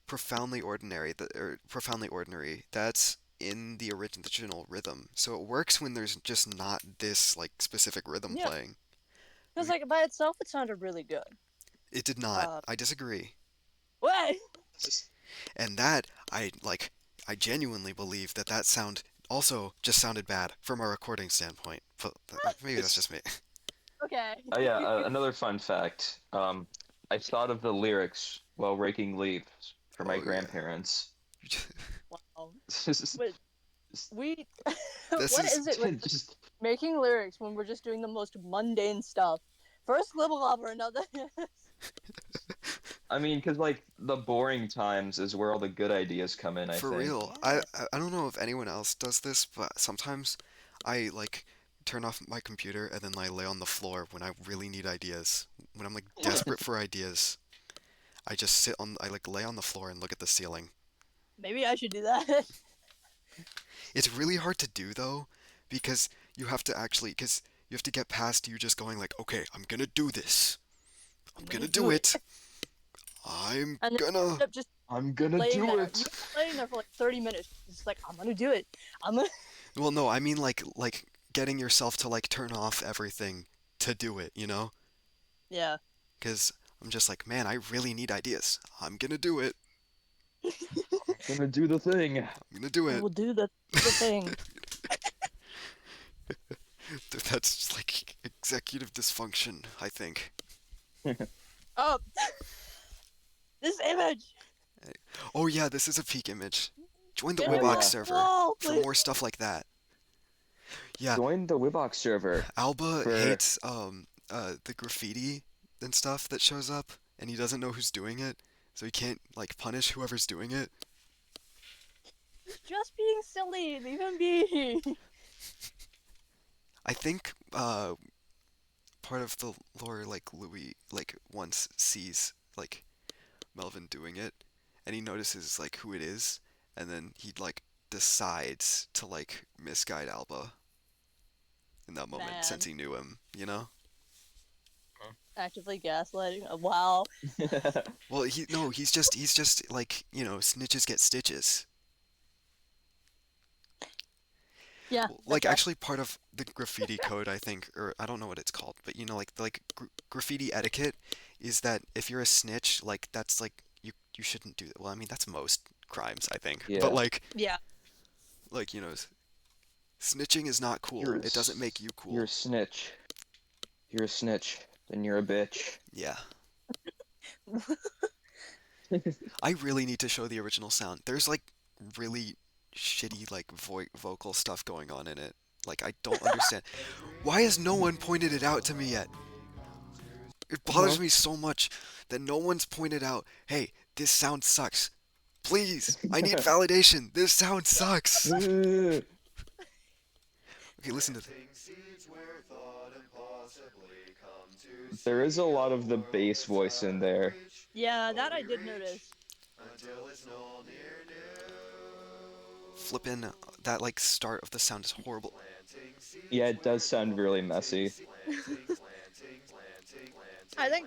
profoundly ordinary, or profoundly ordinary. That's in the original rhythm, so it works when there's just not this like specific rhythm Yeah, playing. because like by itself it sounded really good. It did not. Uh, I disagree. what? And that I genuinely believe that that sound also just sounded bad from a recording standpoint. But maybe that's just me. Okay. Oh yeah, another fun fact. I thought of the lyrics while raking leaves for my Oh yeah. grandparents. Wow. Just, But we, This what is is it with just, making lyrics when we're just doing the most mundane stuff? First Glibble Globber, now this. I mean, because like the boring times is where all the good ideas come in, I for think. real. Yeah. I don't know if anyone else does this, but sometimes I like turn off my computer and then I lay on the floor when I really need ideas. When I'm like desperate for ideas, I like lay on the floor and look at the ceiling. Maybe I should do that. It's really hard to do though, because because you have to get past you just going like, okay, I'm gonna do this. I'm I'm gonna gonna do do it. it. I'm And then you gonna. end up just I'm gonna laying do there. it. You end up laying there for like 30 minutes. It's like, I'm gonna do it. I'm gonna. Well, no, I mean like getting yourself to like turn off everything to do it, you know? Yeah. Because I'm just like, man, I really need ideas. I'm gonna do it. Gonna do the thing. I'm gonna do I it. will do the thing. That's just like executive dysfunction, I think. Oh, this image. Oh yeah, this is a peak image. Join the Get Oh him Wibbox off yeah. the server wall, for please. more stuff like that. Yeah, Join the Wibbox server Alba for hates the graffiti and stuff that shows up, and he doesn't know who's doing it, so he can't like punish whoever's doing it. He's just being silly. Leave him be. I think part of the lore, like Louis like once sees like Melvin doing it, and he notices like who it is, and then he like decides to like misguide Alba in that moment since Man, he knew him, you know? actively gaslighting. Wow. Well, he's just like, snitches get stitches. Yeah, that's Like fair. actually part of the graffiti code, I think, or I don't know what it's called, but like graffiti etiquette is that if you're a snitch, like that's like you shouldn't do that. Well, I mean that's most crimes, I think. But yeah. Yeah. snitching is not cool. You're a, It doesn't make you you're cool. a snitch. You're a snitch. Then you're a bitch. Yeah. I really need to show the original sound. There's like really shitty like vocal stuff going on in it. Like I don't understand. Why has no one pointed it out to me yet? It bothers Uh-huh. me so much that no one's pointed out, hey, This sound sucks. Please, I need validation. This sound sucks. Okay, listen to this. There is a lot of the bass voice in there. Yeah, that I did notice. Flippin', that like start of the sound is horrible. Yeah, it does sound really messy. I think.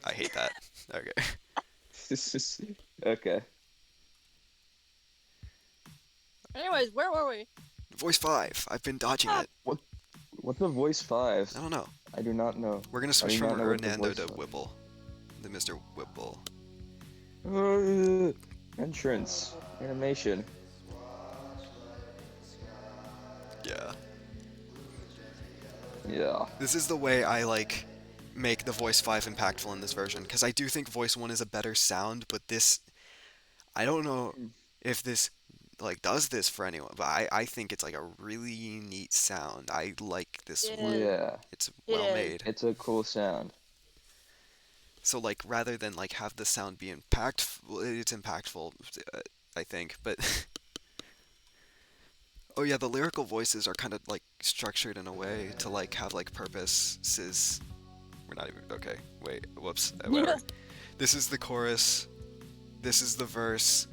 I hate that. Okay. Okay. Anyways, where were we? Voice 5. I've been dodging Ah, it. What's the voice 5? I don't know. I do not know. We're gonna I switch do from not know what the Hernando voice to 5. Whipple. The Mr. Whipple. Entrance. Animation. Yeah. Yeah. This is the way I like make the voice 5 impactful in this version, because I do think voice 1 is a better sound, but this, I don't know if this like does this for anyone, but I think it's like a really neat sound. I like this it one. is. Yeah. It's It well is. made. It's a cool sound. So like rather than like have the sound be impactful, it's impactful, I think. But oh yeah, the lyrical voices are kind of like structured in a way to like have like purposes. We're not even okay. Wait, whoops. Whatever. This is the chorus. This is the verse.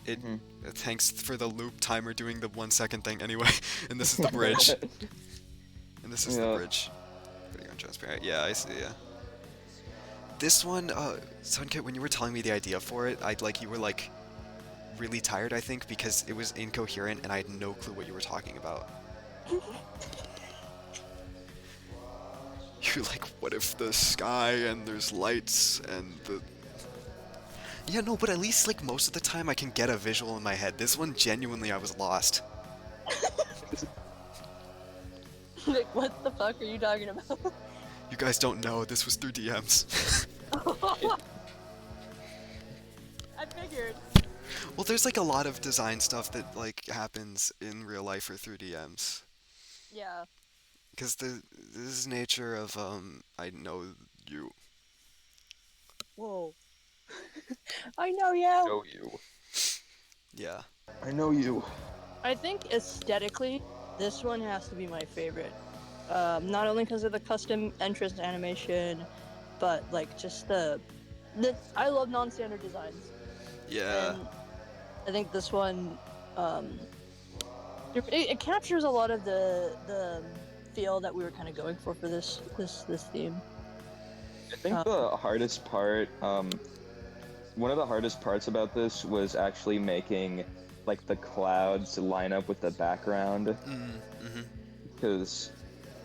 It. Mhm. Thanks for the loop timer doing the 1 second thing anyway. And this is the bridge. And this is the Yeah. bridge. Pretty untransparent. Yeah, I see. Yeah. This one, Sunkit, when you were telling me the idea for it, you were like really tired, I think, because it was incoherent and I had no clue what you were talking about. You're like, what if the sky and there's lights and the. Yeah, no, but at least like most of the time I can get a visual in my head. This one, genuinely, I was lost. Like, what the fuck are you talking about? You guys don't know, this was through DMs. I figured. Well, there's like a lot of design stuff that like happens in real life or through DMs. Yeah. Because this is nature of, I know you. Whoa. I know you. Know you. Yeah. I know you. I think aesthetically, this one has to be my favorite. Not only because of the custom entrance animation, but like just the I love non-standard designs. Yeah. And I think this one, it captures a lot of the feel that we were kind of going for this theme. I think the hardest part, one of the hardest parts about this was actually making like the clouds line up with the background, Mm-hmm. because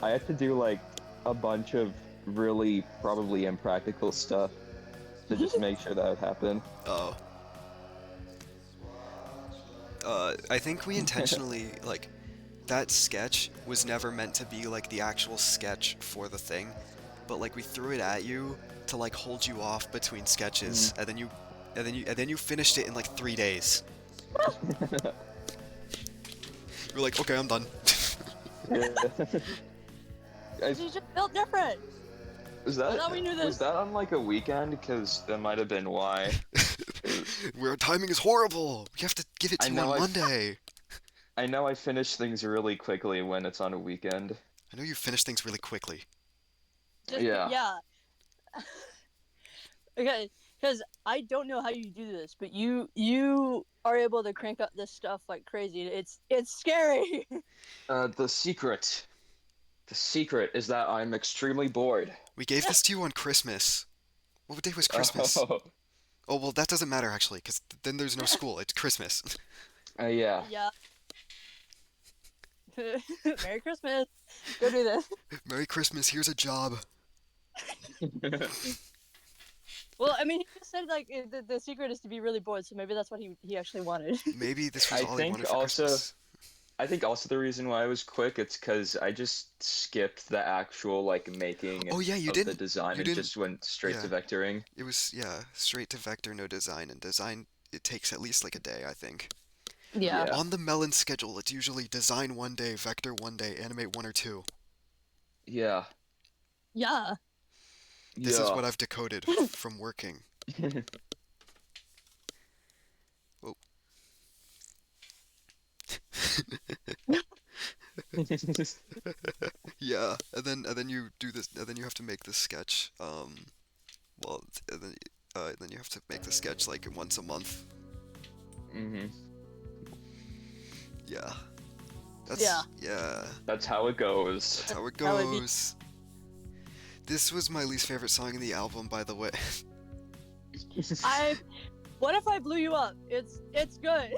I had to do like a bunch of really probably impractical stuff to just make sure that would happen. Oh. I think we intentionally, like, that sketch was never meant to be, like, the actual sketch for the thing, but, like, we threw it at you to, like, hold you off between sketches, and then you finished it in, like, 3 days. You were like, okay, I'm done. Guys, She's just built different. was I thought we knew this. that on like a weekend? Because that might have been why. Our timing is horrible! We have to give it I to you know on I- Monday! I know I finish things really quickly when it's on a weekend. I know you finish things really quickly. Just, Yeah. Yeah. Okay, because I don't know how you do this, but you are able to crank up this stuff like crazy. It's scary. The secret is that I'm extremely bored. We gave this to you on Christmas. What day was Christmas? Oh, Oh, well, that doesn't matter, actually, because then there's no school. It's Christmas. yeah. Yeah. Merry Christmas. Go do this. Merry Christmas, here's a job. Well, I mean, he just said like the secret is to be really bored, so maybe that's what he actually wanted. Maybe this was I all he think wanted for also- Christmas. I think also the reason why I was quick, it's because I just skipped the actual like making Oh, yeah, you of the didn't- design you and didn't- just went straight to yeah. vectoring. It was, yeah, straight to vector, no design. And design, it takes at least like a day, I think. Yeah. Yeah. On the Melon schedule, it's usually design 1 day, vector 1 day, animate 1 or 2. Yeah. Yeah. This is Yeah. what I've decoded from working. Whoa. Yeah, and then you do this, and then you have to make this sketch. Well, and then you have to make the sketch like once a month. hmm Yeah. Yeah. Yeah. That's how it goes. That's how it How it be. goes. This was my least favorite song in the album, by the way. What if I blew you up? It's good.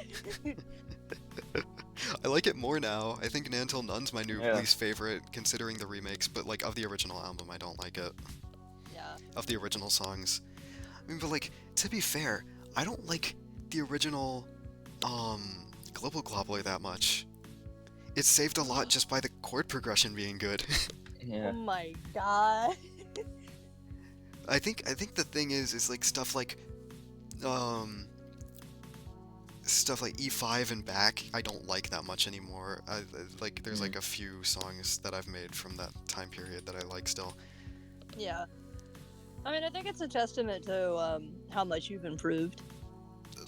I like it more now. I think Nan Till None's my new Yeah. least favorite, considering the remakes, but like of the original album, I don't like it. Yeah. Of the original songs. I mean, but like, to be fair, I don't like the original, Global Globler that much. It's saved a lot just by the chord progression being good. Yeah. Oh my god. I think the thing is like um, stuff like E5 and back, I don't like that much anymore. Like, there's like a few songs that I've made from that time period that I like still. Yeah. I mean, I think it's a testament to how much you've improved,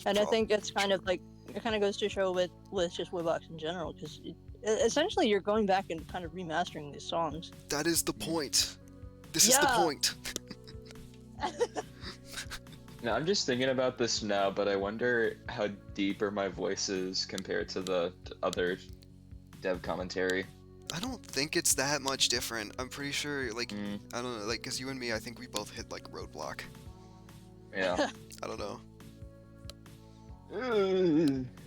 and I think it's kind of like it kind of goes to show with just Wibbox in general, because essentially you're going back and kind of remastering these songs. That is the point. This is the Yeah. point. Now I'm just thinking about this now, but I wonder how deep are my voices compared to the other dev commentary. I don't think it's that much different. I'm pretty sure, like, Mm, I don't know, like, because you and me, I think we both hit, like, roadblock. yeah. I don't know.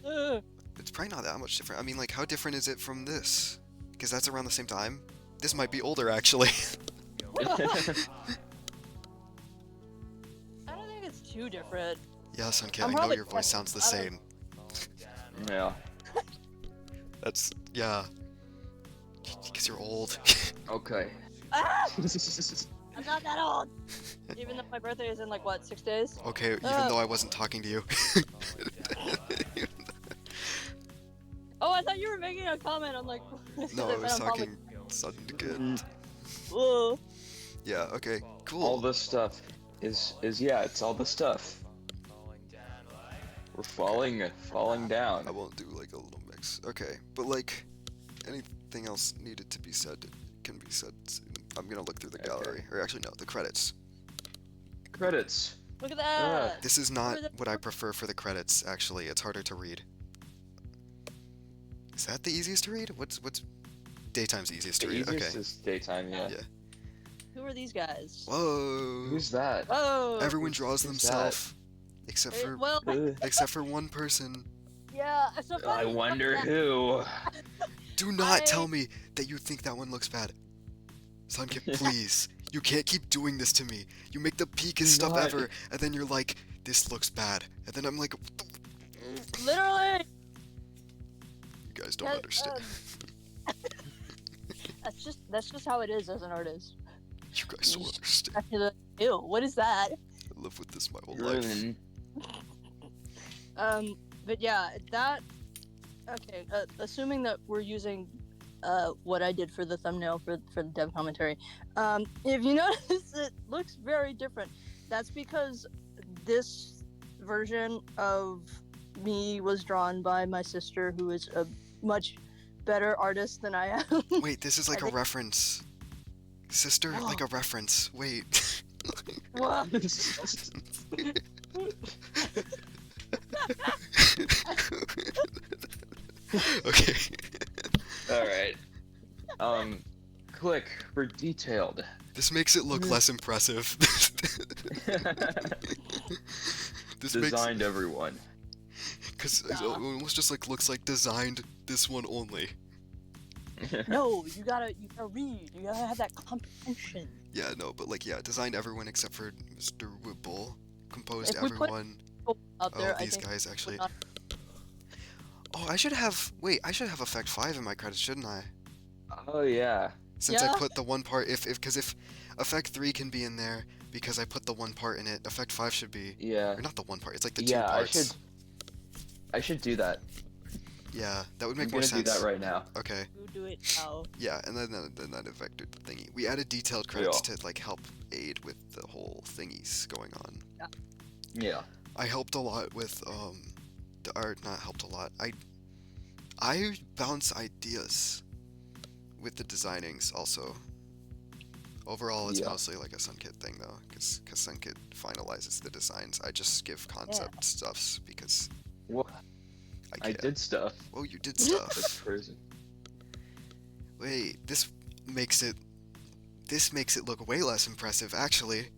Ugh. It's probably not that much different. I mean, like, how different is it from this? Because that's around the same time. This might be older, actually. I don't think it's too different. Yes, Sunkit, I'm I know probably your voice sounds the I don't- same. Yeah. That's, yeah. Because you're old. Okay. Ah! I'm not that old. Even though my birthday is in like what, 6 days? Okay, even though I wasn't talking to you. Oh, I thought you were making a comment on like. No, I was talking Sunkit. Whoa. Yeah, okay, cool. All this stuff is yeah, it's all the stuff. We're falling down. I won't do like a little mix. Okay, but like anything else needed to be said can be said soon. I'm gonna look through the gallery, or actually no, the credits. Credits. Look at that. This is not Where the- what I prefer for the credits. Actually, it's harder to read. Is that the easiest to read? What's daytime's easiest The to read? easiest Okay. is daytime, yeah. Yeah. Who are these guys? Whoa. Who's that? Oh. Everyone draws who's themselves, except for Well, except for one person. yeah. So I funny. wonder who. Do not I- tell me that you think that one looks bad. Sunkip, please. You can't keep doing this to me. You make the peakest stuff What? ever, and then you're like, this looks bad. And then I'm like, Literally. you guys don't that, understand. That's just how it is as an artist. You guys don't understand. Actually, ew. What is that? I live with this my whole life. Ruin. But yeah, that. Okay. Assuming that we're using what I did for the thumbnail for the dev commentary. If you notice, it looks very different. That's because this version of me was drawn by my sister, who is a much better artist than I am. Wait, this is like I a think- reference. Sister, like a reference. Wait. Whoa. Okay. Alright. Click for detailed. This makes it look less impressive. This makes Designed everyone. because it almost just like looks like designed this one only. No, you gotta read. You gotta have that comprehension. Yeah, no, but like yeah, designed everyone except for Mr. Whipple. Composed If we put everyone. Up there, Oh, these I think. guys actually. not- Oh, I should have. Wait, I should have Effect 5 in my credits, shouldn't I? Oh yeah. Since I Yeah. put the one part, because if Effect 3 can be in there because I put the one part in it, Effect 5 should be. Yeah. Or not the one part. It's like the Yeah, two parts. I should do that. Yeah, that would I'm make more gonna do sense. that right now. Okay. You do it now. Yeah, and then that vector thingy. We added detailed credits to like help aid with the whole thingies going on. Yeah. I helped a lot with the art. Not helped a lot. I bounce ideas with the designings also. Overall, it's Yeah. mostly like a Sunkit thing though, because Sunkit finalizes the designs. I just give concept stuffs because What? I I can't. did stuff. Oh, you did That's stuff. crazy. Wait, makes it this makes it look way less impressive actually,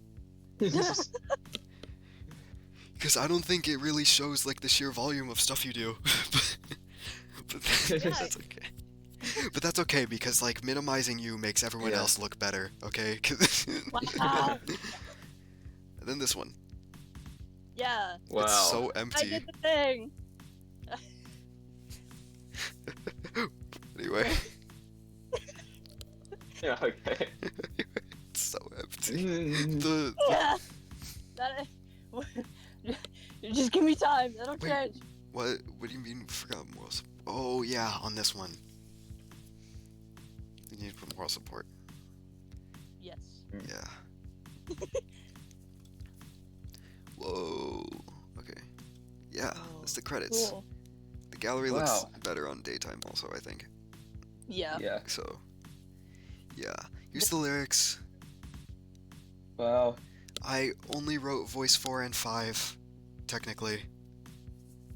because I don't think it really shows like the sheer volume of stuff you do. But that's okay. But that's okay because like minimizing you makes everyone Yeah. else look better, okay? 'Cause- Wow. And then this one. Yeah. Wow. It's so I empty. did the thing. Anyway, Yeah. Okay. it's so empty. The Yeah. That. Just give me time. That'll Wait. change. what do you mean forgot moral support? Oh yeah, on this one. You need to put moral support. Yes. Yeah. Whoa. Okay. Yeah, that's the credits. Cool. The gallery looks Wow. better on daytime also, I think. Yeah. Yeah. So, yeah. Here's the lyrics. Wow. I only wrote voice 4 and 5, technically.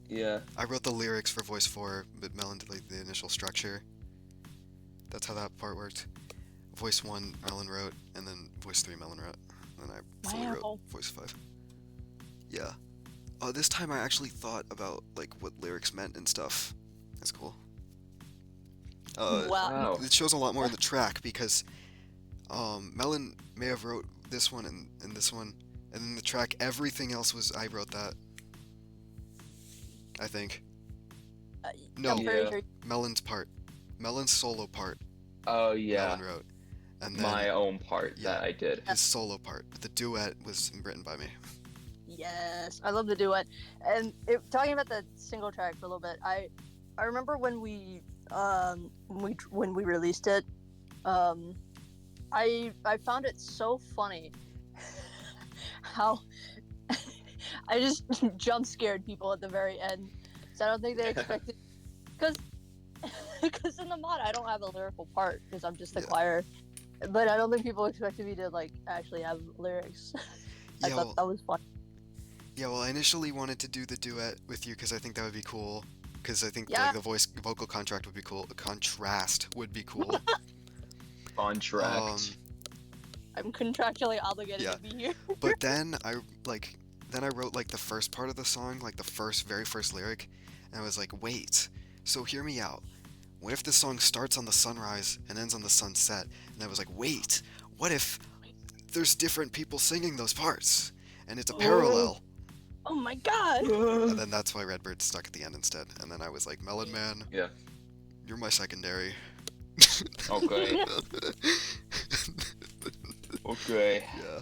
Yeah. I wrote the lyrics for voice 4, but Melon did like the initial structure. That's how that part worked. Voice 1, Melon wrote, and then voice 3, Melon wrote. And then I fully wrote Wow. voice 5. Yeah. This time I actually thought about like what lyrics meant and stuff. That's cool. Wow. Wow. It shows a lot more in the track because Melon may have wrote this one and this one, and then the track everything else was I wrote that. I think. No, I'm pretty Yeah. sure. Melon's part, Melon's solo part. Oh yeah. Melon wrote, and then My own part Yeah. that I did. his solo part. But the duet was written by me. Yes, I love the duet. And talking about the single track for a little bit, I remember when we released it, I found it so funny how I just jump scared people at the very end. So I don't think they expected, because in the mod I don't have a lyrical part because I'm just the Yeah. choir. But I don't think people expected me to like actually have lyrics. I Yeah, thought well, that was fun. yeah. Well, I initially wanted to do the duet with you because I think that would be cool. Because I think Yeah. like the vocal contract would be cool. Contrast would be cool. Contract. I'm contractually obligated Yeah. to be here. But then I wrote like the first part of the song, like the very first lyric, and I was like, wait. So hear me out. What if the song starts on the sunrise and ends on the sunset? And I was like, wait. What if there's different people singing those parts, and it's a parallel? Oh my god! And then that's why Redbird stuck at the end instead. And then I was like, Melon Man, Yeah. you're my secondary. Okay. Okay. Yeah.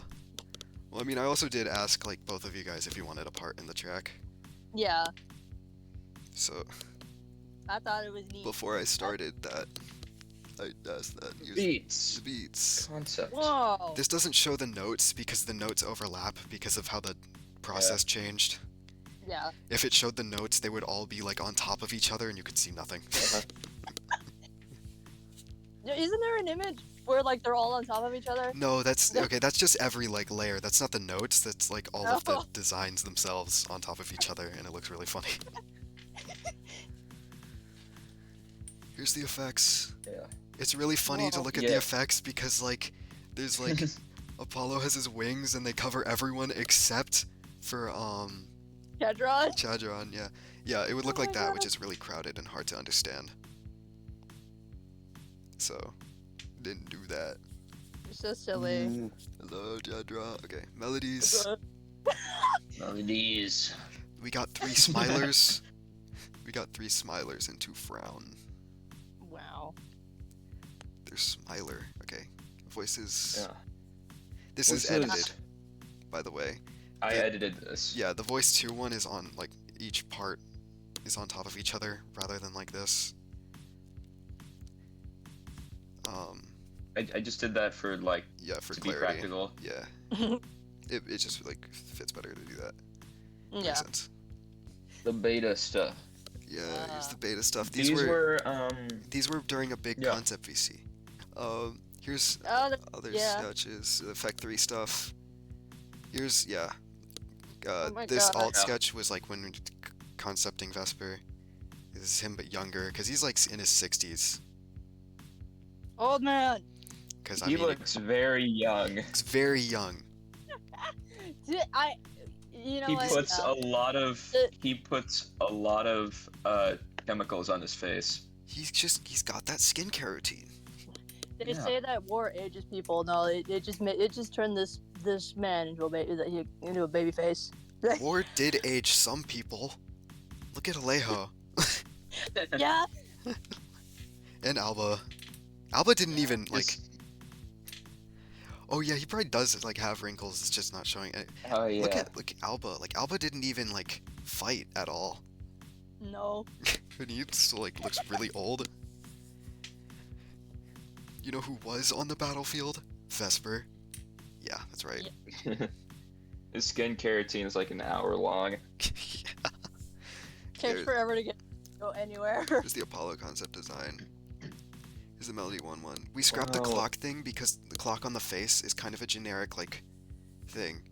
Well, I mean, I also did ask like both of you guys if you wanted a part in the track. Yeah, So I thought it was neat. before I started that, I asked that. Use Beats. the beats. Concept. Whoa! This doesn't show the notes because the notes overlap because of how the process changed. Yeah. If it showed the notes, they would all be like on top of each other and you could see nothing. Isn't there an image where like they're all on top of each other? No, that's okay. That's just every like layer. That's not the notes. That's like all of the Oh. designs themselves on top of each other, and it looks really funny. Here's the effects. Yeah. It's really funny to Whoa. look at the Yeah. effects because like there's like Apollo has his wings and they cover everyone except for Kedron? Chadron. Yeah, yeah. It would look Oh like my that, God. which is really crowded and hard to understand. So didn't do that. You're so silly. Ooh, Hello, Chadron. Okay, melodies. melodies. We got 3 smilers. We got 3 smilers and 2 frown. Wow. There's smiler. Okay. Voices. Yeah. This is Voices. edited, by the way. I The- edited this. Yeah, the voice 2 one is on like each part is on top of each other rather than like this. I just did that for like Yeah, for to be clarity. practical. Yeah, it just like fits better to do that. Makes Yeah. sense. The beta stuff. Yeah, here's the beta stuff. These were These were during a big yeah. concept VC. Here's Oh, other yeah. sketches, Effect 3 stuff. Here's, yeah. Oh my This God. alt Yeah. sketch was like when we were concepting Vesper. This is him but younger, because he's like in his 60s. Old man. Because He looks very young. he's very young. You know He what? puts yeah. a lot of chemicals on his face. He's got that skincare routine. They Yeah. say that war ages people. No, it just turned this man into a baby face. War did age some people. Look at Alejo. Yeah. And Alba. Alba didn't even, like... It's- Oh yeah, he probably does like have wrinkles, it's just not showing it. Oh yeah. Look at Alba. Like Alba didn't even like fight at all. No. And he still like looks really old. You know who was on the battlefield? Vesper. Yeah, that's right. His skincare routine is like an hour long. Yeah. Takes There- forever to go anywhere. Here's the Apollo concept design. Here's the Melody 1-1. We scrapped the Wow. clock thing because the clock on the face is kind of a generic like thing.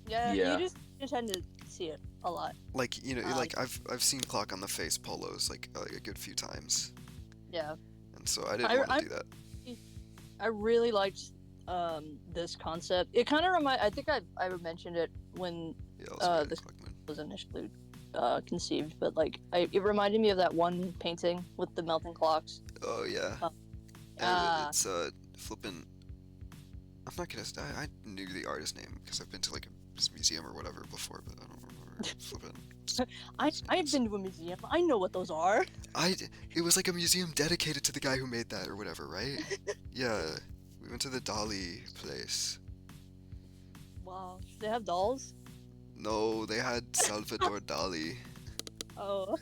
Yeah. Yeah. You just tend to see it a lot. Like, you know, Like- like I've seen clock on the face polos like a good few times. Yeah. And so I didn't want to do that. I really liked this concept. It kind of I think I mentioned it when Yeah, also this- clock moon. was initially conceived, but like it reminded me of that one painting with the melting clocks. Oh yeah. Ah. It's flipping. I'm not gonna. I knew the artist name because I've been to like a museum or whatever before, but I don't remember. Flipping. I've been to a museum. I know what those are. It was like a museum dedicated to the guy who made that or whatever, right? Yeah. We went to the Dali place. Wow. They have dolls. No, they had Salvador Dali. Oh.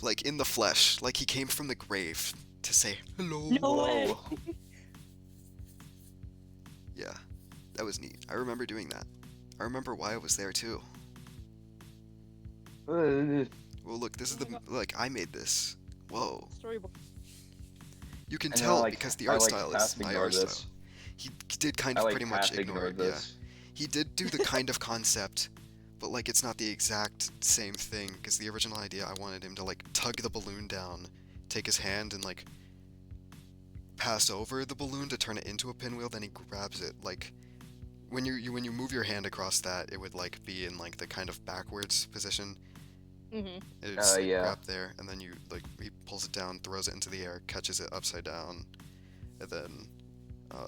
Like in the flesh. Like he came from the grave to say hello. No way. Yeah. That was neat. I remember doing that. I remember why I was there too. Well, look, this is the like I made this. Whoa. Storyboard. You can And tell I because the I art like style half is my ignored art this. style. He did kind I of like pretty much half ignore it. ignored Yeah. this. He did do the kind of concept, but like it's not the exact same thing because the original idea I wanted him to like tug the balloon down, take his hand and like pass over the balloon to turn it into a pinwheel, then he grabs it like when you move your hand across that, it would like be in like the kind of backwards position. Mhm. It would just like, Yeah. grab there, and then you like he pulls it down, throws it into the air, catches it upside down, and then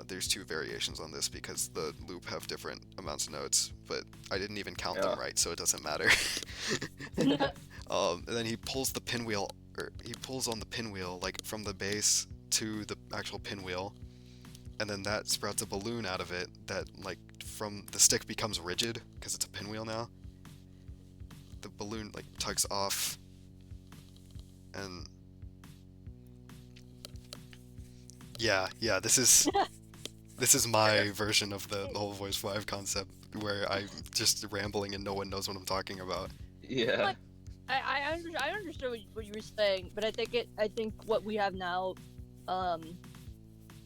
there's two variations on this because the loop have different amounts of notes, but I didn't even count them Yeah. right, so it doesn't matter. And then he pulls the pinwheel, or he pulls on the pinwheel like from the base to the actual pinwheel, and then that sprouts a balloon out of it that like from the stick becomes rigid because it's a pinwheel now. The balloon like tugs off, and yeah, this is my version of the whole voice 5 concept where I'm just rambling and no one knows what I'm talking about. Yeah. I understood what you were saying, but I think what we have now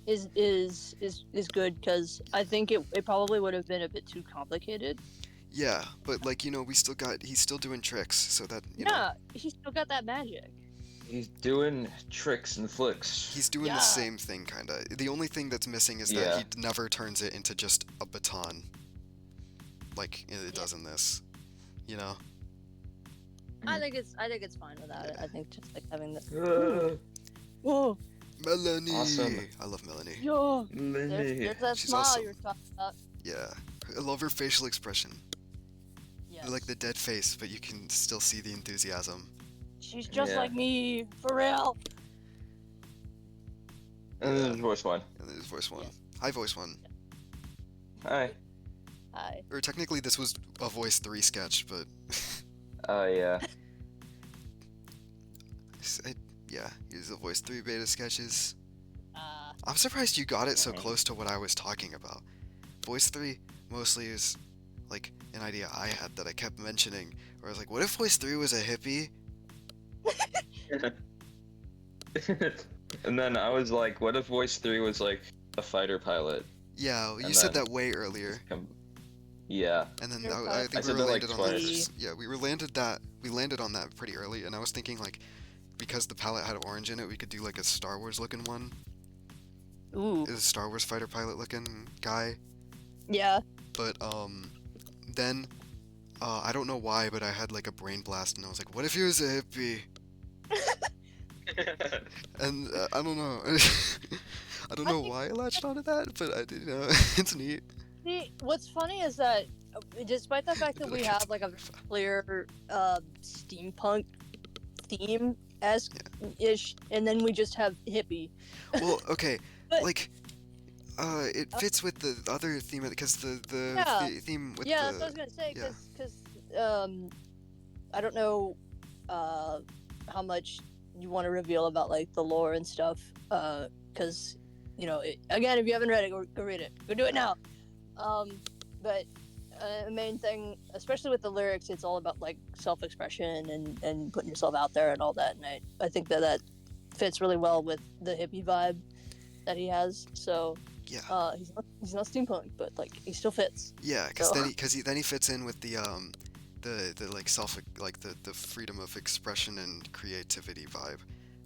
is good because I think it probably would have been a bit too complicated. Yeah, but like, you know, he's still doing tricks, so that, you know, Yeah, he's still got that magic. He's doing tricks and flicks. he's doing Yeah. the same thing, kinda. The only thing that's missing is Yeah. that he never turns it into just a baton, like it does in this, you know? I think it's fine without it. I think just like having the Uh, whoa, Melanie! Awesome. I love Melanie. yo, Lily. there's that She's smile awesome. you're talking about. Yeah, I love her facial expression. Yes. Like the dead face, but you can still see the enthusiasm. She's just Yeah. like me, for real. And then there's voice one. And there's voice 1. Hi, voice 1. Hi. Hi. Or technically this was a voice 3 sketch, but Oh yeah. Yeah, use the Voice 3 beta sketches. Uh, I'm surprised you got it so Mhm. close to what I was talking about. Voice 3 mostly is like an idea I had that I kept mentioning, where I was like, what if Voice 3 was a hippie? And then I was like, what if Voice 3 was like a fighter pilot? Yeah, you And said then that way earlier. just come. Yeah, And then Your I I think we said were that like landed on that. twice. Yeah, we landed on that pretty early, and I was thinking like because the palette had orange in it, we could do like a Star Wars looking one. ooh. Is a Star Wars fighter pilot looking guy. Yeah. But then I don't know why, but I had like a brain blast, and I was like, what if he was a hippie? And I don't know. I don't I know think why I latched onto that, but I did. It's neat. See, what's funny is that despite the fact that we have like a clear steampunk theme esque ish, and then we just have hippie. Well, okay, But like it fits with the other theme because the yeah, theme with yeah, that's what I was the gonna say. yeah. Because I don't know how much you want to reveal about like the lore and stuff. Because again, if you haven't read it, go read it. Go do it now. But the main thing, especially with the lyrics, it's all about like self-expression and putting yourself out there and all that. And I think that fits really well with the hippie vibe that he has. So Yeah. he's not steampunk, but like he still fits. Yeah, because So then he fits in with the like the freedom of expression and creativity vibe,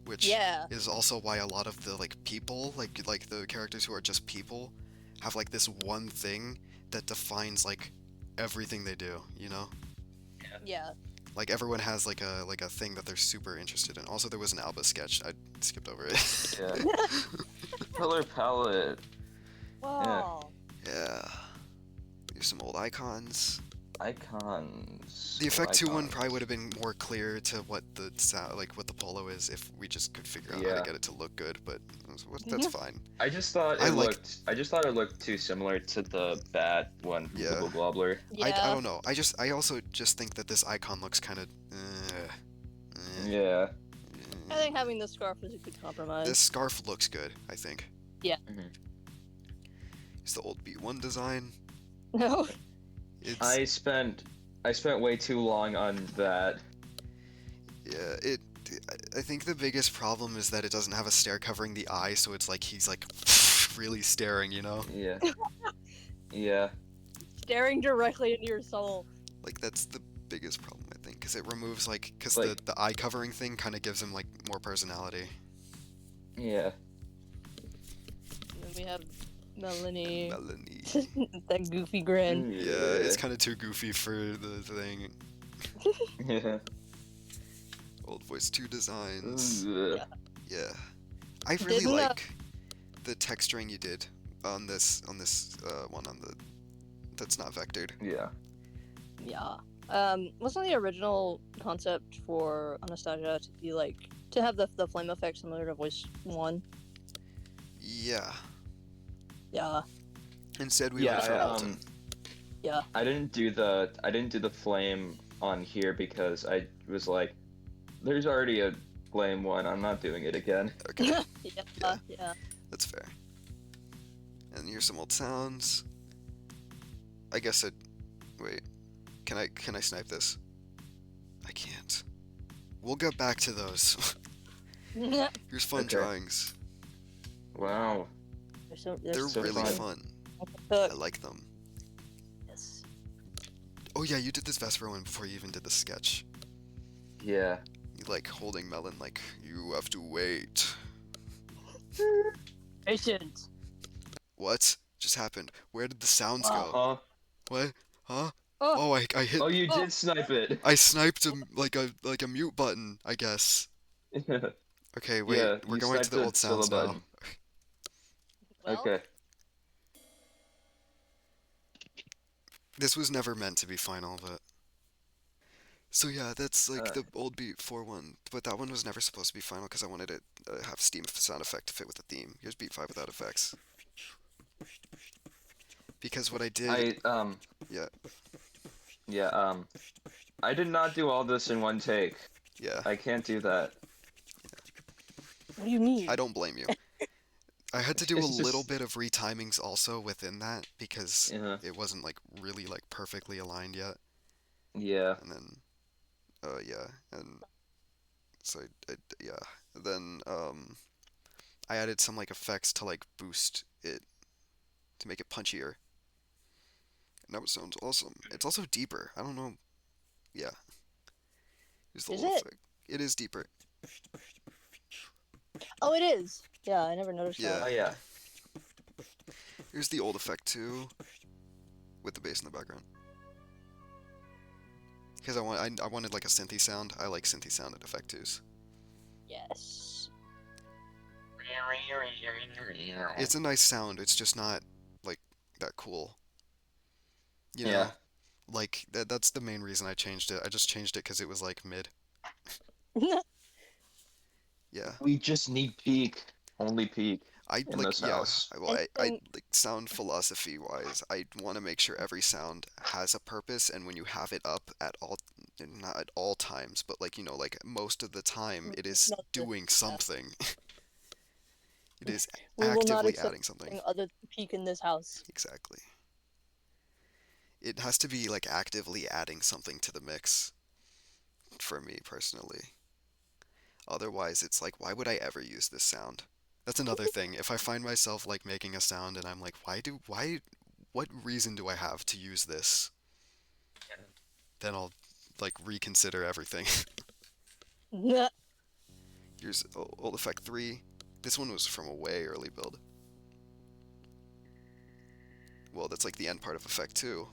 which yeah, is also why a lot of the like people like the characters who are just people have like this one thing that defines like everything they do, you know? yeah. Like everyone has like a thing that they're super interested in. Also, there was an Alba sketch. I skipped over it. Yeah. Color palette. Wow. Yeah. There's some old icons. Icons. The Effect 2 one Icons. probably would have been more clear to what the like what the polo is if we just could figure out how Yeah. to get it to look good, but that's fine. I just thought I it like- looked. I just thought it looked too similar to the bat one. Yeah. Wibble Blobbler. Yeah. I don't know. I also just think that this icon looks kind of. Yeah. I think having the scarf is a good compromise. This scarf looks good. I think. Yeah. Mhm. It's the old B1 design. No. It's I spent way too long on that. yeah. I think the biggest problem is that it doesn't have a stare covering the eye, so it's like he's like really staring, you know? Yeah. Yeah. Staring directly into your soul. Like that's the biggest problem I think, because it removes because Like- the eye covering thing kind of gives him like more personality. Yeah. And then we have Melanie. Melanie. That goofy grin. Yeah, it's kind of too goofy for the thing. Yeah. Old Voice 2 designs. Ugh. Yeah. I really Didn't, like the texturing you did on this one that's not vectored. Yeah. Yeah. Wasn't the original concept for Anastasia to be like to have the flame effect similar to Voice 1? Yeah. Yeah. Instead we Yeah. went for I, Molten. Yeah. I didn't do the flame on here because I was like, there's already a flame one. I'm not doing it again. Okay, Yeah. Yeah. that's fair. And here's some old sounds. I guess it. Wait, can I snipe this? I can't. We'll get back to those. Here's fun Okay. drawings. Wow. They're so really fun. fun. I like them. Yes. Oh yeah, you did this Vesper one before you even did the sketch. Yeah. You like holding Melon like you have to wait. Patient. What just happened? Where did the sounds go? Huh? What? Huh? Oh. Oh, I hit. Oh, you Oh. did snipe it. I sniped him like a mute button, I guess. Okay, wait. Yeah, We're you going to sniped the the old sounds Scylla now. button. Well, Okay. This was never meant to be final, but. So yeah, that's like the old Beat 4 one, but that one was never supposed to be final because I wanted it to have Steam sound effect to fit with the theme. Here's Beat 5 without effects. Because what I did, Yeah. yeah, I did not do all this in one take. yeah, I can't do that. What do you mean? I don't blame you. I had to do a It's little just bit of retimings also within that because yeah, it wasn't like really like perfectly aligned yet. yeah. And then yeah, and so yeah. Then I added some like effects to like boost it to make it punchier. And that sounds awesome. It's also deeper. I don't know. Yeah, here's the Is old it? effect. It is deeper. Oh, it is. Yeah, I never noticed Yeah. Oh that. yeah. Here's the old effect too, with the bass in the background. Because I wanted like a synthy sound. I like synthy sounded effect twos. Yes. It's a nice sound. It's just not like that cool. You Yeah. know, like that's the main reason I changed it. I just changed it because it was like mid. Yeah. We just need peak. Only peak I in like this yeah. house. I Anything. like sound philosophy wise. I want to make sure every sound has a purpose, and when you have it up at all, not at all times, but like like most of the time, it is Not the, doing yeah. something. It is We will not actively accept adding something. anything other than peak in this house. Exactly. It has to be like actively adding something to the mix for me personally. Otherwise, it's like, why would I ever use this sound? That's another thing. If I find myself like making a sound and I'm like, what reason do I have to use this? Then I'll like reconsider everything. Here's old effect 3. This one was from a way early build. Well, that's like the end part of effect 2.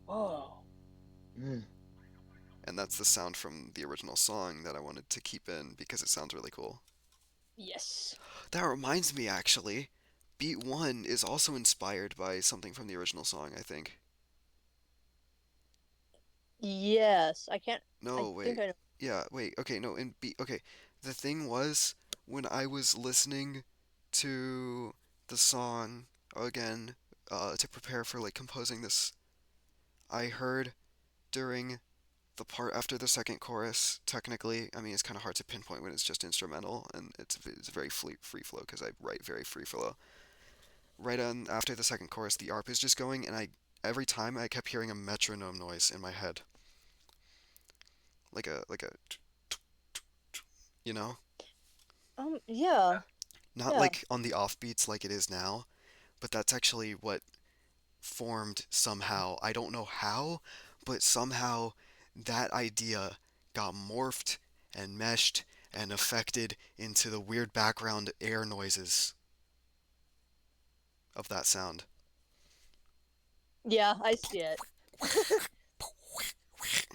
Whoa. Mm. And that's the sound from the original song that I wanted to keep in because it sounds really cool. Yes. That reminds me, actually. Beat 1 is also inspired by something from the original song, I think. Yes. I No, think wait. I know. Yeah, wait. Okay, no, in beat. Okay. The thing was, when I was listening to the song again, to prepare for like composing this, I heard during the part after the second chorus, technically, I mean, it's kind of hard to pinpoint when it's just instrumental, and it's very free flow because I write very free flow. Right on after the second chorus, the arp is just going, and every time I kept hearing a metronome noise in my head, like a you know, Yeah. not Yeah. like on the offbeats like it is now, but that's actually what formed somehow. I don't know how, but somehow that idea got morphed and meshed and affected into the weird background air noises of that sound. Yeah, I see it.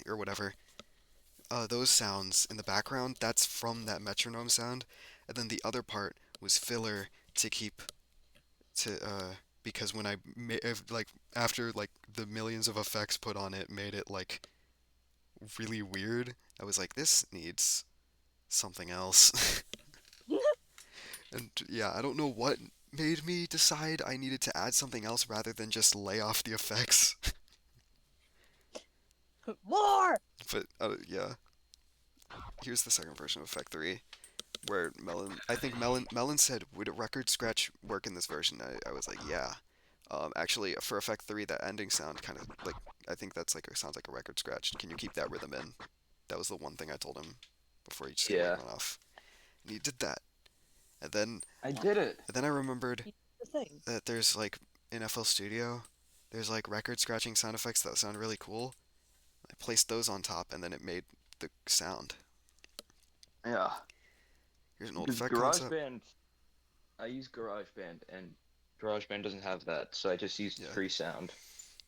Or whatever. Those sounds in the background, that's from that metronome sound. And then the other part was filler to keep to because when like after like the millions of effects put on it made it like really weird. I was like, this needs something else. And yeah, I don't know what made me decide I needed to add something else rather than just lay off the effects. More. But yeah, here's the second version of Effect 3, where I think Melon said, would a record scratch work in this version? I was like, yeah. Actually, for Effect 3, that ending sound kind of like, I think that's like, sounds like a record scratch. Can you keep that rhythm in? That was the one thing I told him before he just kind of Yeah. like went off. And he did that. And then, I did it. and then I remembered The thing. that there's like, in FL Studio, there's like record scratching sound effects that sound really cool. I placed those on top, and then it made the sound. Yeah. Here's an old Because effect concept. GarageBand, I use GarageBand, and GarageBand doesn't have that, so I just used Yeah,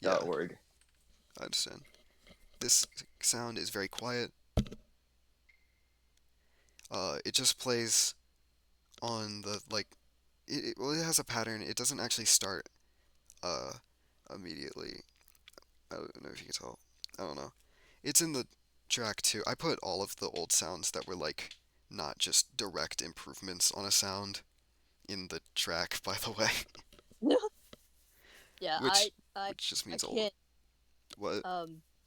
yeah, freesound.org. I understand. This sound is very quiet. It just plays on the like. Well, it has a pattern. It doesn't actually start uh immediately. I don't know if you can tell. I don't know. It's in the track too. I put all of the old sounds that were like not just direct improvements on a sound in the track. By the way, Yeah, which I which just I means old. can't. What?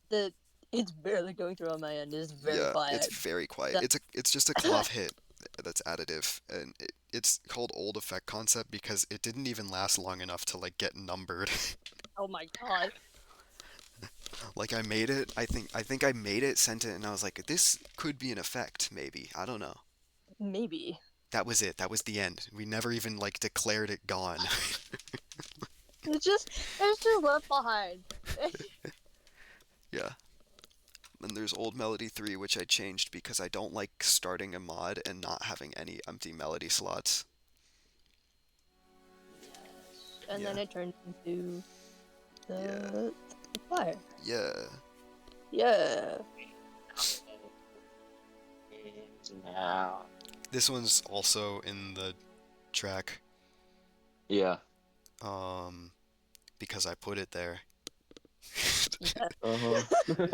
The it's barely going through on my end. It's very Yeah, it's quiet. very quiet. That It's just a clef hit that's additive, and it's called old effect concept because it didn't even last long enough to like get numbered. Oh my god. Like I made it, I think I made it, sent it, and I was like, this could be an effect, maybe. I don't know. Maybe. That was it. That was the end. We never even like declared it gone. It's just left behind. Yeah. And there's Old Melody 3, which I changed because I don't like starting a mod and not having any empty melody slots. And Yeah. then it turned into Yeah. the fire. Yeah. Yeah. Now. This one's also in the track, Yeah. because I put it there. Yeah. Uh-huh.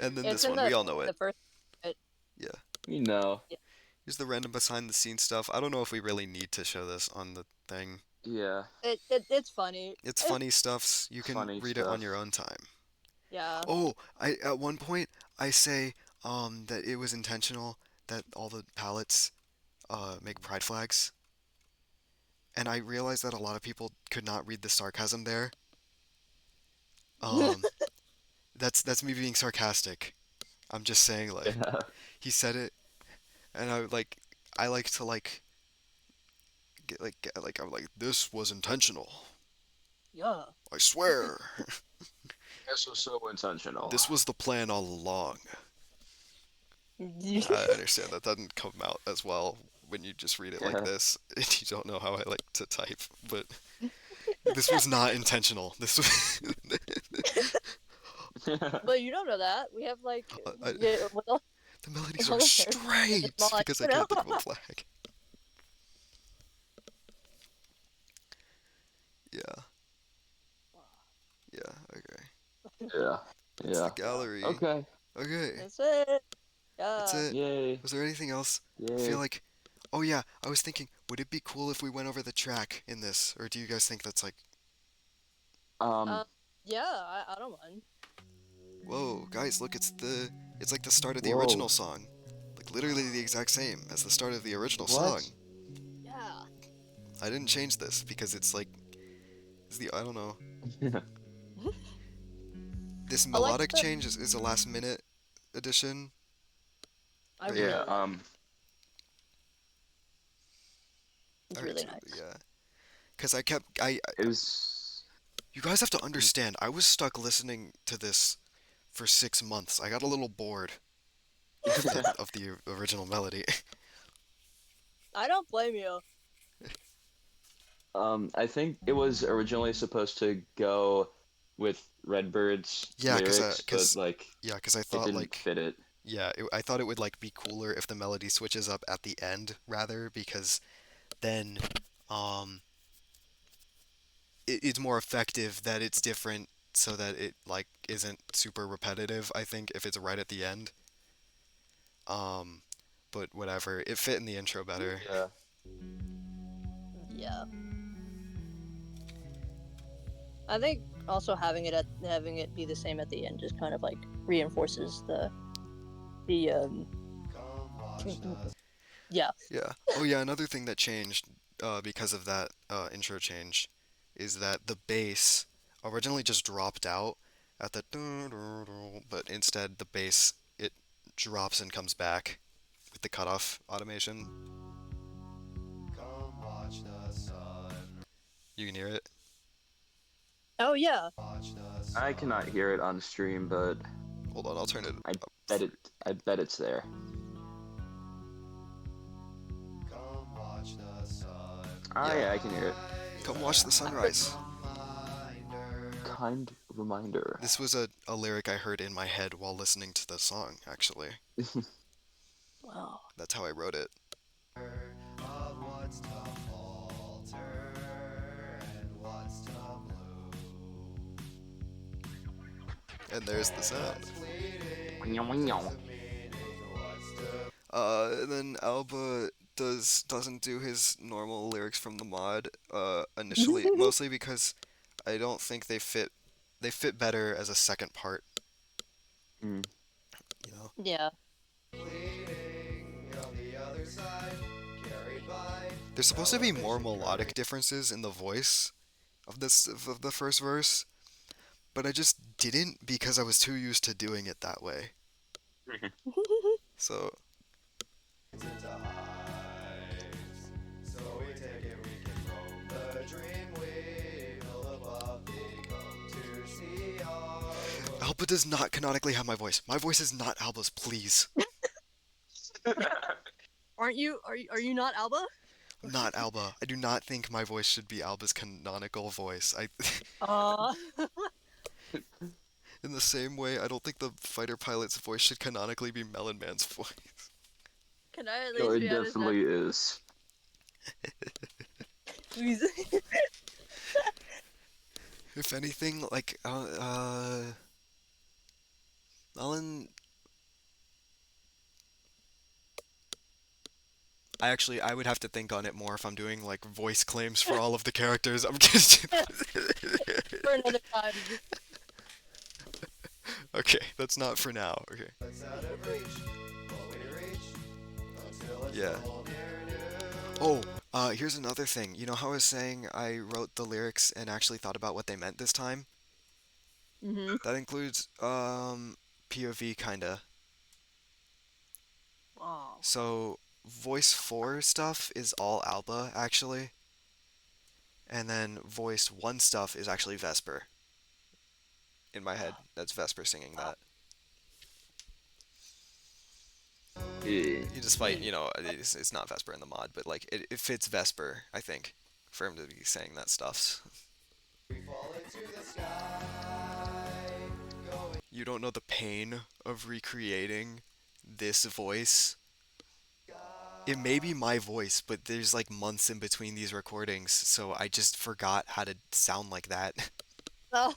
And then It's this in one, we all know the it. first. Yeah. You know. Here's the random behind the scenes stuff. I don't know if we really need to show this on the thing. Yeah. It's funny. It's funny stuffs. You can Funny read it on stuff. your own time. Yeah. Oh, I at one point I say that it was intentional that all the palettes make pride flags, and I realized that a lot of people could not read the sarcasm there. Um, that's me being sarcastic. I'm just saying like Yeah. he said it, and I like to I'm like this was intentional. Yeah. I swear. This was so intentional. This was the plan all along. Yeah. I understand that doesn't come out as well when you just read it like this. You don't know how I like to type, but this was not intentional. This was But you don't know that. We have like yeah, well, the melodies all are the characters straight mod, because I you know? can't think of a flag. Yeah. Yeah. Okay. Yeah. It's Yeah. the gallery. Okay. Okay. That's it. That's Yeah. it. Yay. Was there anything else? I Yay. feel like. Oh yeah, I was thinking, would it be cool if we went over the track in this, or do you guys think that's like, Um. Yeah, I don't mind. whoa, guys, look, it's like the start of the Whoa. original song, like literally the exact same as the start of the original song. What? Yeah. I didn't change this because it's like, I don't know. This I like melodic the. change is a last minute addition. I But really Yeah. like it. It's Alright, really so, nice. yeah. Because It was. you guys have to understand, I was stuck listening to this for 6 months. I got a little bored of the original melody. I don't blame you. I think it was originally supposed to go with Redbird's Yeah, lyrics, but like because I it thought didn't like, fit it. yeah, I thought it would like be cooler if the melody switches up at the end rather, because then um it's more effective that it's different so that it like isn't super repetitive, I think, if it's right at the end. Um but whatever. It fit in the intro better. Yeah. Yeah. I think also having it be the same at the end just kind of like reinforces the yeah. Yeah. Oh yeah, another thing that changed because of that intro change is that the bass originally just dropped out at the but instead the bass it drops and comes back with the cutoff automation. Come watch the sun. You can hear it? Oh yeah. I cannot hear it on stream, but Hold on, I'll turn it I up. bet it. I bet it's there. Come watch the sun. Ah, yeah, I can hear it. Come watch the sunrise. Kind reminder. This was a lyric I heard in my head while listening to the song, actually. Wow. That's how I wrote it. And there's the sound. And then Alba doesn't do his normal lyrics from the mod initially, mostly because I don't think they fit better as a second part, Mm. you know. Yeah. There's supposed to be more melodic differences in the voice of the first verse, but I just didn't because I was too used to doing it that way. So Alba does not canonically have my voice. My voice is not Alba's, please. Are you not Alba? I'm not Alba. I do not think my voice should be Alba's canonical voice. I Uh, In the same way, I don't think the fighter pilot's voice should canonically be Melon Man's voice. can I at No, least it be honest that definitely is. please? If anything, like Melon. I would have to think on it more if I'm doing like voice claims for all of the characters. I'm just For another time. okay. That's not for now. Okay. Yeah. Oh, here's another thing. You know how I was saying I wrote the lyrics and actually thought about what they meant this time? Mhm. That includes POV kinda. Wow. So voice 4 stuff is all Alba actually, and then voice 1 stuff is actually Vesper. In my head, that's Vesper singing that. Yeah. Despite, you know, it's not Vesper in the mod, but like it fits Vesper, I think, for him to be saying that stuff. You don't know the pain of recreating this voice. It may be my voice, but there's like months in between these recordings, so I just forgot how to sound like that. Oh,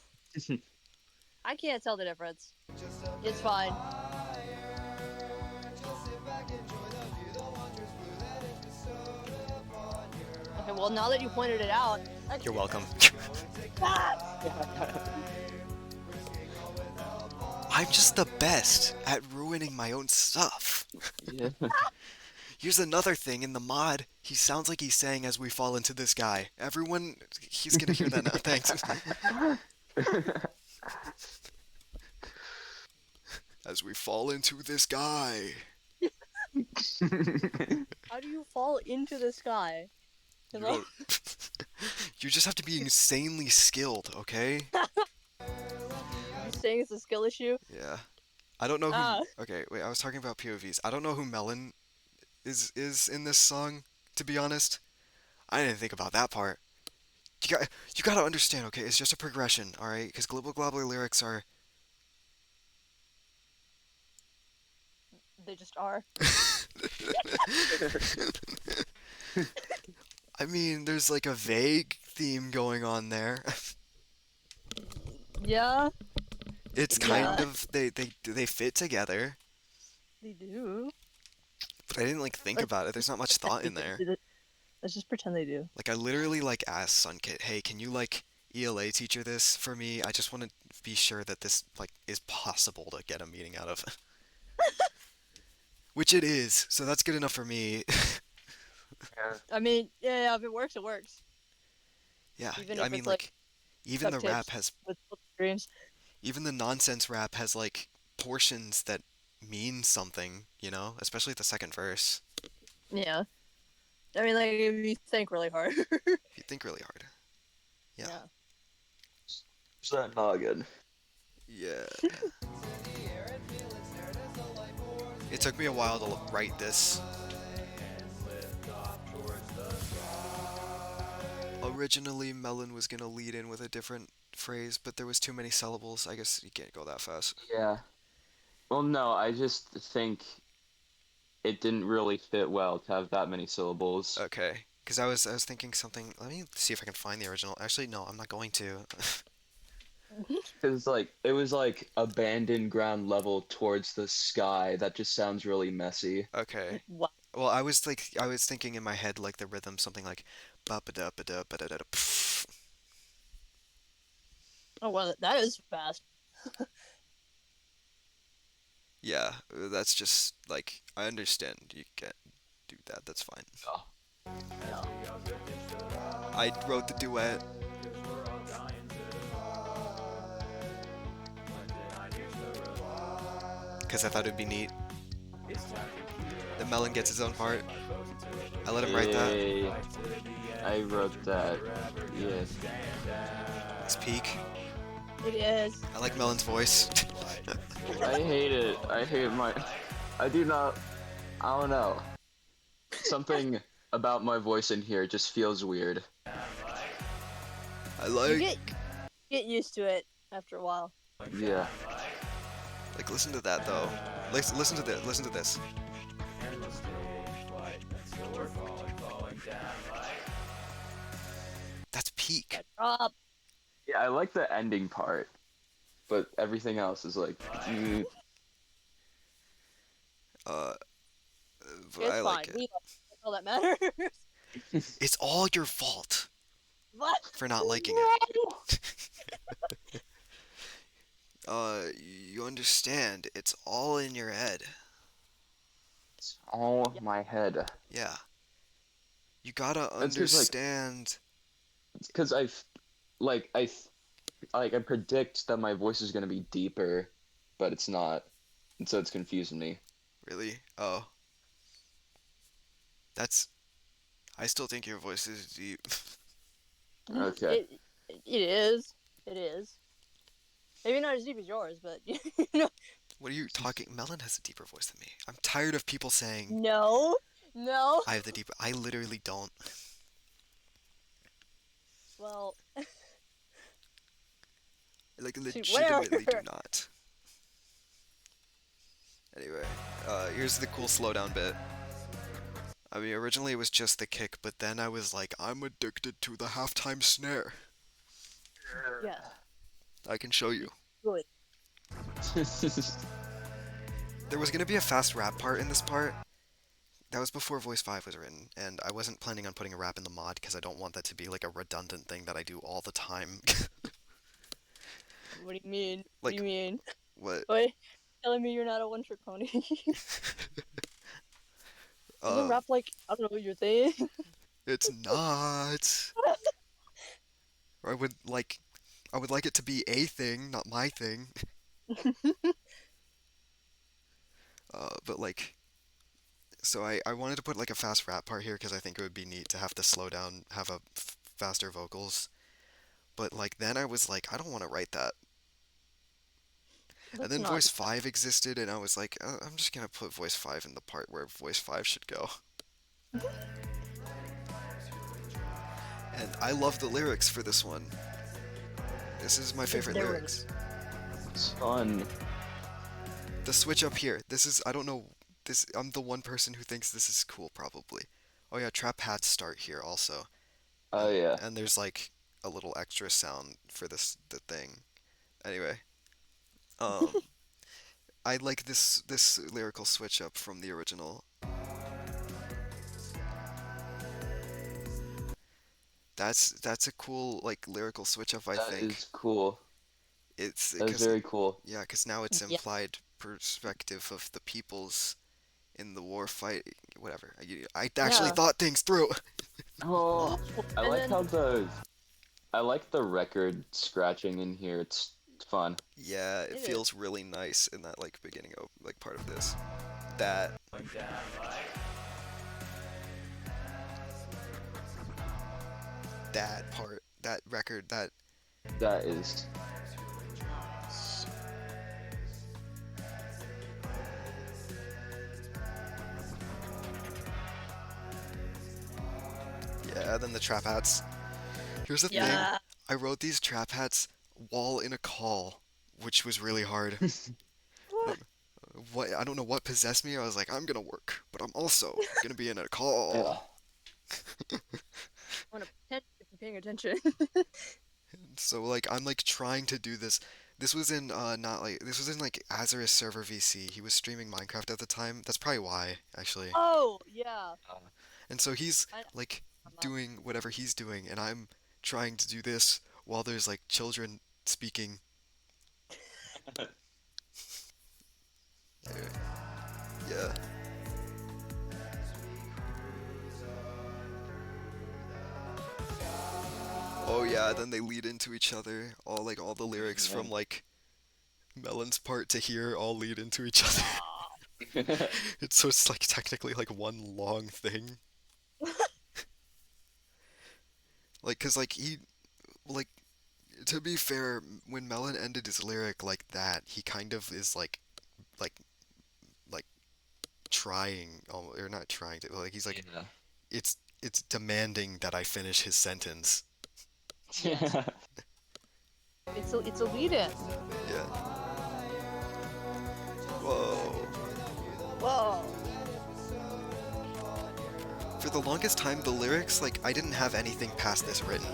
I can't tell the difference. It's fine. Okay, well now that you pointed it out, You're welcome. I'm just the best at ruining my own stuff. Yeah. Here's another thing in the mod. He sounds like he's saying as we fall into this guy. Everyone, he's gonna hear that now. Thanks. As we fall into this guy. how do you fall into the sky? You don't. You just have to be insanely skilled, okay? You saying it's a skill issue? Yeah. I don't know who. Ah. Okay, wait. I was talking about POVs. I don't know who Melon is in this song. To be honest, I didn't think about that part. You gotta understand, okay? It's just a progression, all right? Because Global Globber lyrics are. They just are. I mean, there's like a vague theme going on there. Yeah, It's Yeah. kind of they fit together, they do. but I didn't like think about it. There's not much thought in there. Let's just pretend they do. Like I literally like asked Sunkit, "Hey, can you like ELA teacher this for me? I just want to be sure that this like is possible to get a meeting out of." Which it is, so that's good enough for me. I mean, yeah, if it works, it works. Yeah, Even I if mean it's like like even the duct rap tapes has with dreams. even the nonsense rap has like portions that mean something, you know, especially the second verse. Yeah. I mean, like if you think really hard. If you think really hard. Yeah. Is that noggin? Yeah. It took me a while to write this. Originally, Melon was gonna lead in with a different phrase, but there was too many syllables. I guess you can't go that fast. Yeah. Well, no, I just think it didn't really fit well to have that many syllables. Okay. Because I was thinking something. Let me see if I can find the original. Actually, no, I'm not going to. Because like it was like abandoned ground level towards the sky. That just sounds really messy. Okay. Wow. Well, I was thinking in my head like the rhythm, something like ba ba da ba da ba da da da. Pff. Oh well, that is fast. Yeah, that's just like I understand. You can't do that. That's fine. Oh. Yeah. I wrote the duet. Because I thought it'd be neat. The Melon gets his own part. I let him write that. Yay. I wrote that. Yeah. It's peak. It is. I like Melon's voice. I hate it. I hate my. I do not. I don't know. Something about my voice in here just feels weird. I You like. get used to it after a while. Yeah. Like, listen to that though. Listen to this. Listen to this. That's peak. That drop. Yeah, I like the ending part, but everything else is like. Uh, but It's I fine. like it. We like it. That's all that matters. It's all your fault What? for not liking No! it. You understand? It's all in your head. It's all my head. Yeah. You gotta That's just like, understand. because I predict that my voice is gonna be deeper, but it's not, and so it's confusing me. Really? Oh. That's. I still think your voice is deep. Okay. It is. It is. Maybe not as deep as yours, but you know. What are you talking? Melon has a deeper voice than me. I'm tired of people saying No. No. I have the deeper. I literally don't. Well, Like, to legitimately do where? not. Anyway, here's the cool slowdown bit. I mean, originally it was just the kick, but then I was like, I'm addicted to the halftime snare. Yeah. I can show you. Good. There was gonna be a fast rap part in this part. That was before Voice 5 was written, and I wasn't planning on putting a rap in the mod because I don't want that to be like a redundant thing that I do all the time. What do you mean? What Like, do you mean? what? Wait, telling me you're not a one-trick pony? You can Uh, rap like I don't know what you're saying. it's not. Or I would like it to be a thing, not my thing. But like, so I wanted to put like a fast rap part here because I think it would be neat to have to slow down, have a faster vocals. But like then I was like, I don't want to write that. And That's then not. Voice 5 existed, and I was like, I'm just gonna put Voice 5 in the part where Voice 5 should go. And I love the lyrics for this one. This is my favorite There lyrics. It's fun. The switch up here. This is, I don't know, this, I'm the one person who thinks this is cool, probably. Oh yeah, trap hats start here also. Oh yeah. And there's like a little extra sound for the thing. Anyway, um, I like this lyrical switch up from the original. That's a cool like lyrical switch up, I That think. is cool. It's That is because very cool. yeah, because now it's Yeah. implied perspective of the peoples in the war fight. Whatever. I actually Yeah. thought things through. Oh, I And like then how I like the record scratching in here. It's fun. Yeah, it It is. feels really nice in that like beginning of like part of this. That that part, that record, that That is. yeah, then the trap hats. Here's the thing. yeah. I wrote these trap hats while in a call, which was really hard. What? What I don't know what possessed me. I was like, I'm gonna work, but I'm also gonna be in a call. Yeah. I want to pretend to be paying attention. So like I'm like trying to do this. This was in not like this was in like Azarus server VC. He was streaming Minecraft at the time. That's probably why, actually. Oh yeah. And so he's I, like doing whatever he's doing, and I'm trying to do this while there's like children speaking. Yeah. Oh yeah, then they lead into each other. All the lyrics from Mhm. like Melon's part to here all lead into each other. Ah. It's like technically like one long thing. Like, cause like he like to be fair, when Melon ended his lyric like that, he kind of is like like trying, or not trying to, like he's like Yeah. it's demanding that I finish his sentence. Yes. It's a lead in. Yeah. Whoa. Whoa. For the longest time, the lyrics, like, I didn't have anything past this written.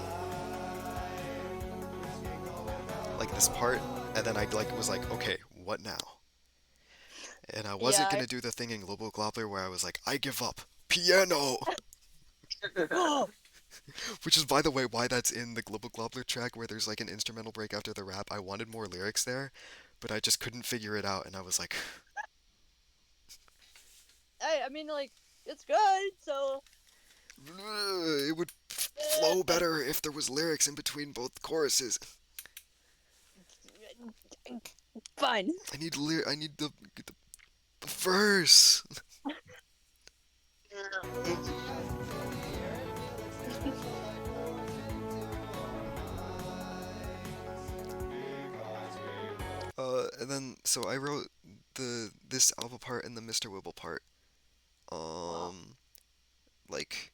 Like, this part, and then I, like, was like, okay, what now? And I wasn't Yeah. gonna do the thing in Global Globler where I was like, I give up. Piano! Oh. Which is, by the way, why that's in the Global Globler track where there's, like, an instrumental break after the rap. I wanted more lyrics there, but I just couldn't figure it out, and I was like, Hey, I mean, like, it's good. So. it would flow better if there was lyrics in between both choruses. Fine. I need the verse. And then so I wrote this Alba part and the Mr. Wibble part. Wow. Um, like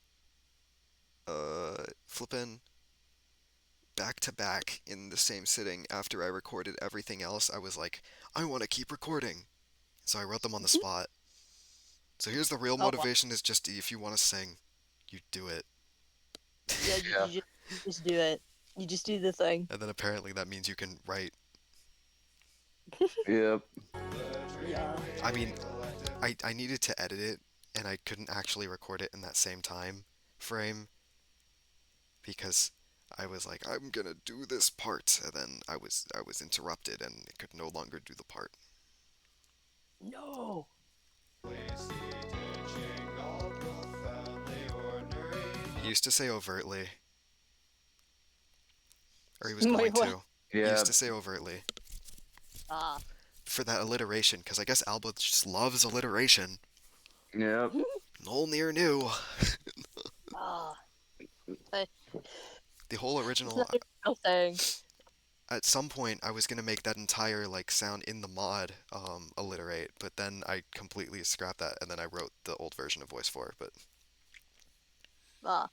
flipping back to back in the same sitting after I recorded everything else. I was like, I want to keep recording, so I wrote them on the spot. So here's the real Oh, wow. motivation: is just if you want to sing, you do it. Yeah, Yeah. you just do it. You just do the thing. And then apparently that means you can write. Yep. Yeah. I mean, I needed to edit it, and I couldn't actually record it in that same time frame because I was like, I'm gonna do this part, and then I was interrupted and could no longer do the part. No. He used to say overtly, or he was going Wait, what? to. He used Yeah. to say overtly Ah. for that alliteration, because I guess Alba just loves alliteration. Yep. Null near new. Ah. I- The whole It's original. not even a real thing. At some point, I was gonna make that entire like sound in the mod alliterate, but then I completely scrapped that, and then I wrote the old version of Voice 4. But Ah.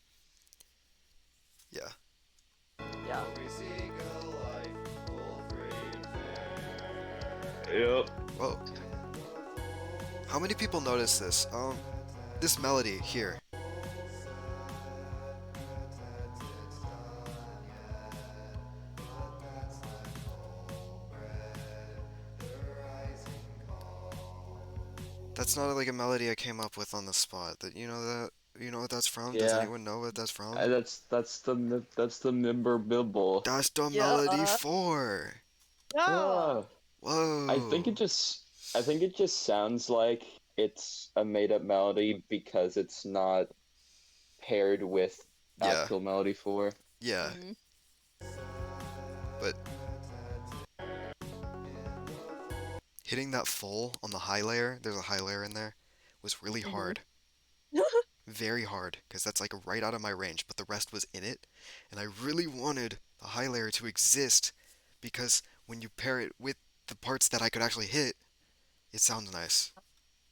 yeah. Yeah. Yep. Whoa. How many people notice this? This melody here. That's not like a melody I came up with on the spot. You know what that's from? Does Yeah. anyone know what that's from? That's the member bibble. That's the Yeah. melody for. Yeah. Ah. Whoa. I think it just sounds like it's a made up melody because it's not paired with Yeah, actual melody 4. yeah. Mhm. But hitting that full on the high layer, there's a high layer in there, was really Mhm. hard. Very hard, because that's like right out of my range, but the rest was in it. And I really wanted the high layer to exist because when you pair it with the parts that I could actually hit, it sounds nice.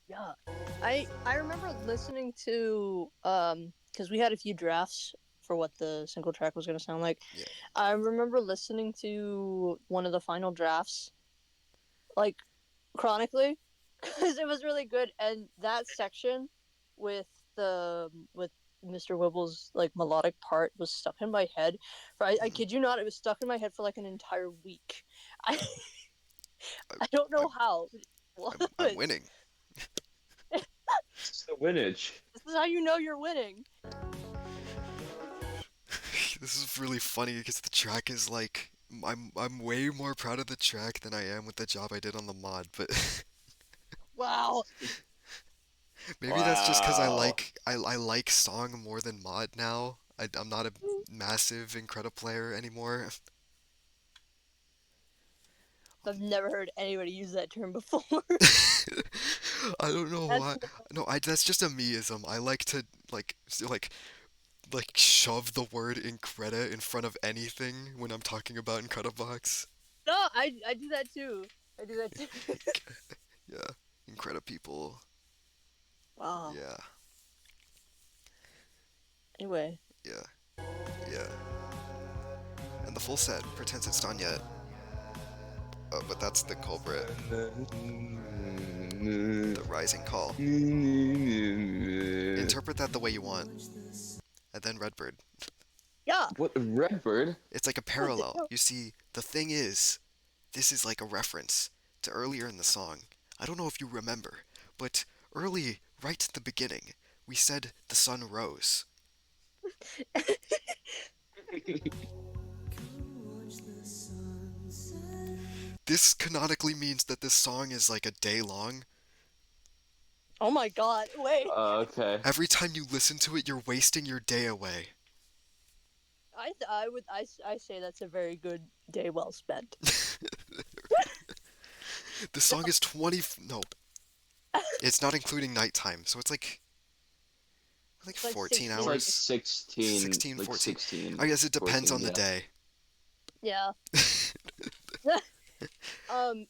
Yeah. I remember listening to because we had a few drafts for what the single track was gonna sound like. Yeah. I remember listening to one of the final drafts like chronically because it was really good, and that section with with Mr. Wibble's like melodic part was stuck in my head. I Mhm. kid you not, it was stuck in my head for like an entire week. I I, I don't know I'm, how. It I'm was. winning. It's the winage. This is how you know you're winning. This is really funny because the track is like I'm way more proud of the track than I am with the job I did on the mod, but Wow. maybe that's just because Wow. I like song more than mod now. I'm not a massive Incredible player anymore. I've never heard anybody use that term before. I don't know That's why. No, that's just a meism. I like to like shove the word Increda in front of anything when I'm talking about Incredibox. no, I do that too. I do that too. Yeah, Incredible people. Wow. Yeah, Anyway, yeah, yeah. And the full set pretends it's done yet. But that's the culprit, the rising call. Interpret that the way you want. And then Redbird. yeah. What Redbird? It's like a What the parallel. hell? You see, the thing is, this is like a reference to earlier in the song. I don't know if you remember, but early, right at the beginning, we said the sun rose. This canonically means that this song is like a day long. Oh my god. Wait. Okay. Every time you listen to it, you're wasting your day away. I say that's a very good day well spent. The song is 20. No, it's not including nighttime, so it's like It's like 14 It's like 16. hours. 16, 16, like 14. 16, I guess it depends 14, on the yeah. day. Yeah. um.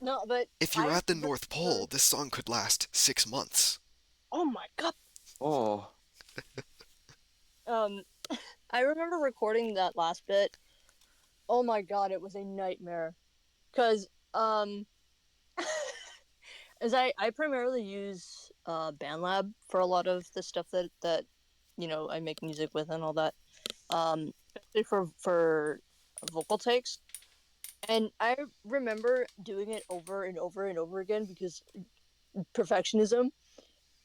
No, but If you're I at the North Pole, remember. this song could last 6 months. Oh my god. Oh, Um. I remember recording that last bit. Oh my god, it was a nightmare. Cause as I primarily use BandLab for a lot of the stuff that I make music with and all that. Especially for vocal takes. And I remember doing it over and over and over again because perfectionism.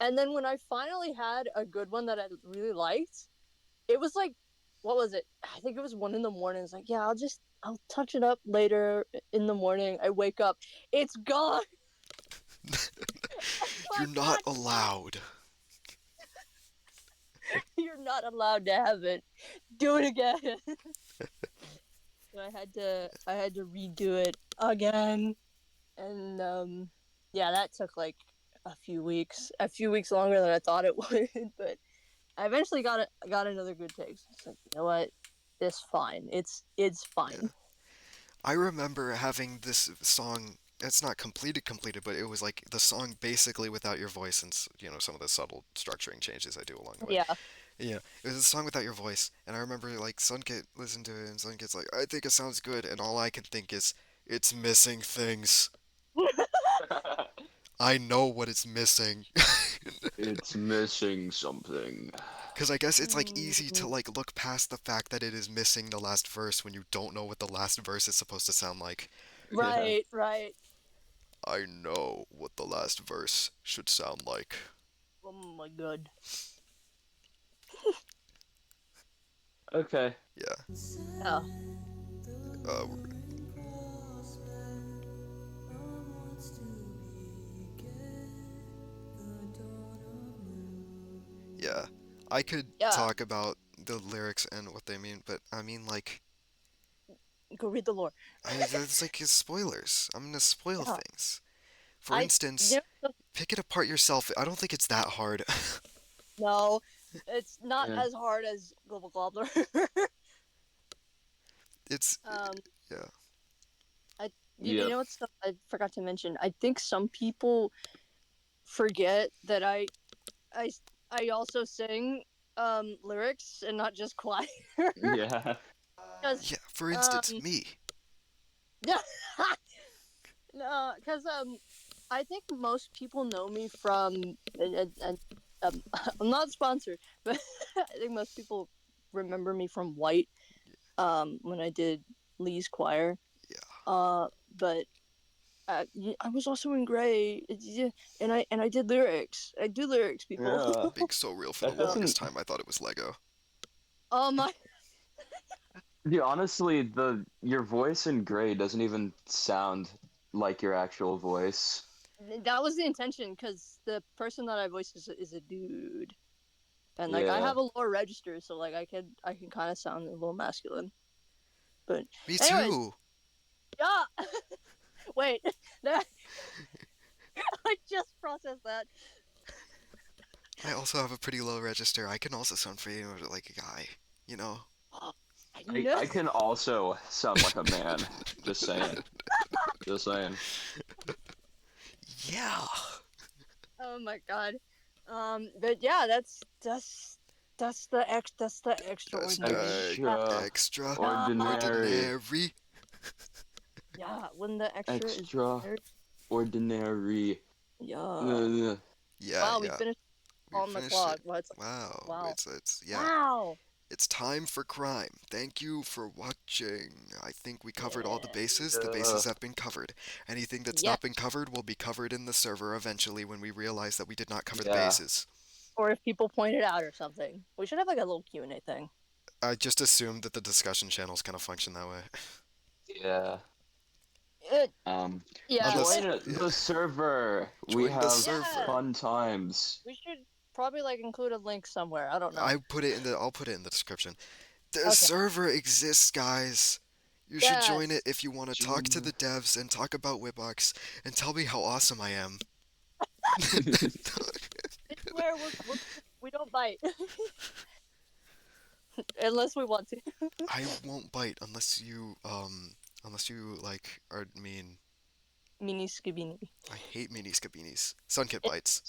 And then when I finally had a good one that I really liked, it was like, what was it? I think it was 1 in the morning. It's like, yeah, I'll touch it up later in the morning. I wake up, it's gone. You're Like, not God, allowed. you're not allowed to have it. Do it again. So I had to redo it again, and yeah, that took like a few weeks longer than I thought it would, but I eventually got another good take. So it's like, you know what, it's fine. It's Yeah. fine. I remember having this song. It's not completed, but it was like the song basically without your voice and some of the subtle structuring changes I do along the way. Yeah. Yeah, it was a song without your voice, and I remember like Sunkit listened to it, and Sunkit's like, I think it sounds good, and all I can think is, it's missing things. I know what it's missing. it's missing something. Because I guess it's like easy to like look past the fact that it is missing the last verse when you don't know what the last verse is supposed to sound like. Yeah. Right, right. I know what the last verse should sound like. Oh my god. Okay. Yeah. Yeah. Uh, yeah. I could Yeah. talk about the lyrics and what they mean, but I mean like Go read the lore. that's like spoilers. I'm gonna spoil Yeah. things. For I instance, you know, pick it apart yourself. I don't think it's that hard. no, it's not Yeah. as hard as Global Gobbler. It's um, yeah. you Yep. know what stuff I forgot to mention? I think some people forget that I I also sing lyrics and not just choir. Yeah. Because Yeah, for instance, me. yeah, no, because I think most people know me from and I'm not sponsored, but I think most people remember me from White when I did Lee's choir. Yeah, Uh, but I was also in Gray, and I did lyrics. I do lyrics, people. Yeah. being so real for the That So, longest doesn't. time, I thought it was Lego. oh my, Yeah, honestly, the your voice in Gray doesn't even sound like your actual voice. that was the intention because the person that I voiced is a dude. And like I Yeah. have a lower register, so like I can kind of sound a little masculine. But Me anyways, too. yeah. Wait, that I just processed that. I also have a pretty low register. I can also sound pretty like a guy, you know? I I know. I can also sound like a man. Just saying. Just saying. Yeah. Oh my god. But yeah, that's the That's extraordinary. Extra ordinary. ordinary. Yeah, when the extra is Extra very, ordinary. yeah. Uh, Yeah, Wow, we yeah. finished We on the finished it. clock. What's Wow. wow. It's yeah. Wow. It's time for crime. Thank you for watching. I think we covered all the Yeah. bases. The yeah. bases have been covered. Anything that's Yes. not been covered will be covered in the server eventually when we realize that we did not cover the Yeah. bases. Or if people point it out or something. We should have like a little Q&A thing. I just assumed that the discussion channels kind of function that way. Yeah. It, Um, yeah. Unless, join yeah. the server. We Join the have server. fun times. We should probably like include a link somewhere. I don't know. I'll put it in the description. The Okay. server exists, guys. You should join it Yes. if you want to talk to Join the devs and talk about Wibbox and tell me how awesome I am. I swear we don't bite. Unless we want to. I won't bite unless you like are mean. Mini skibini. I hate mini scabinis. Sunkit bites.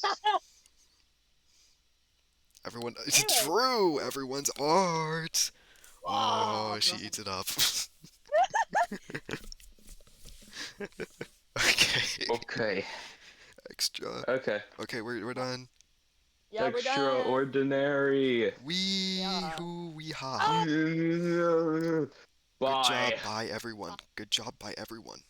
Everyone, it's Anyway. true. Everyone's art. Wow. Oh, she eats it up. Okay. Okay. Extra. Okay. Okay, we're done. Yeah, we're done. Extraordinary. Wee Yeah. hoo wee Ah. ha. Good job Bye. by everyone. Good job by everyone.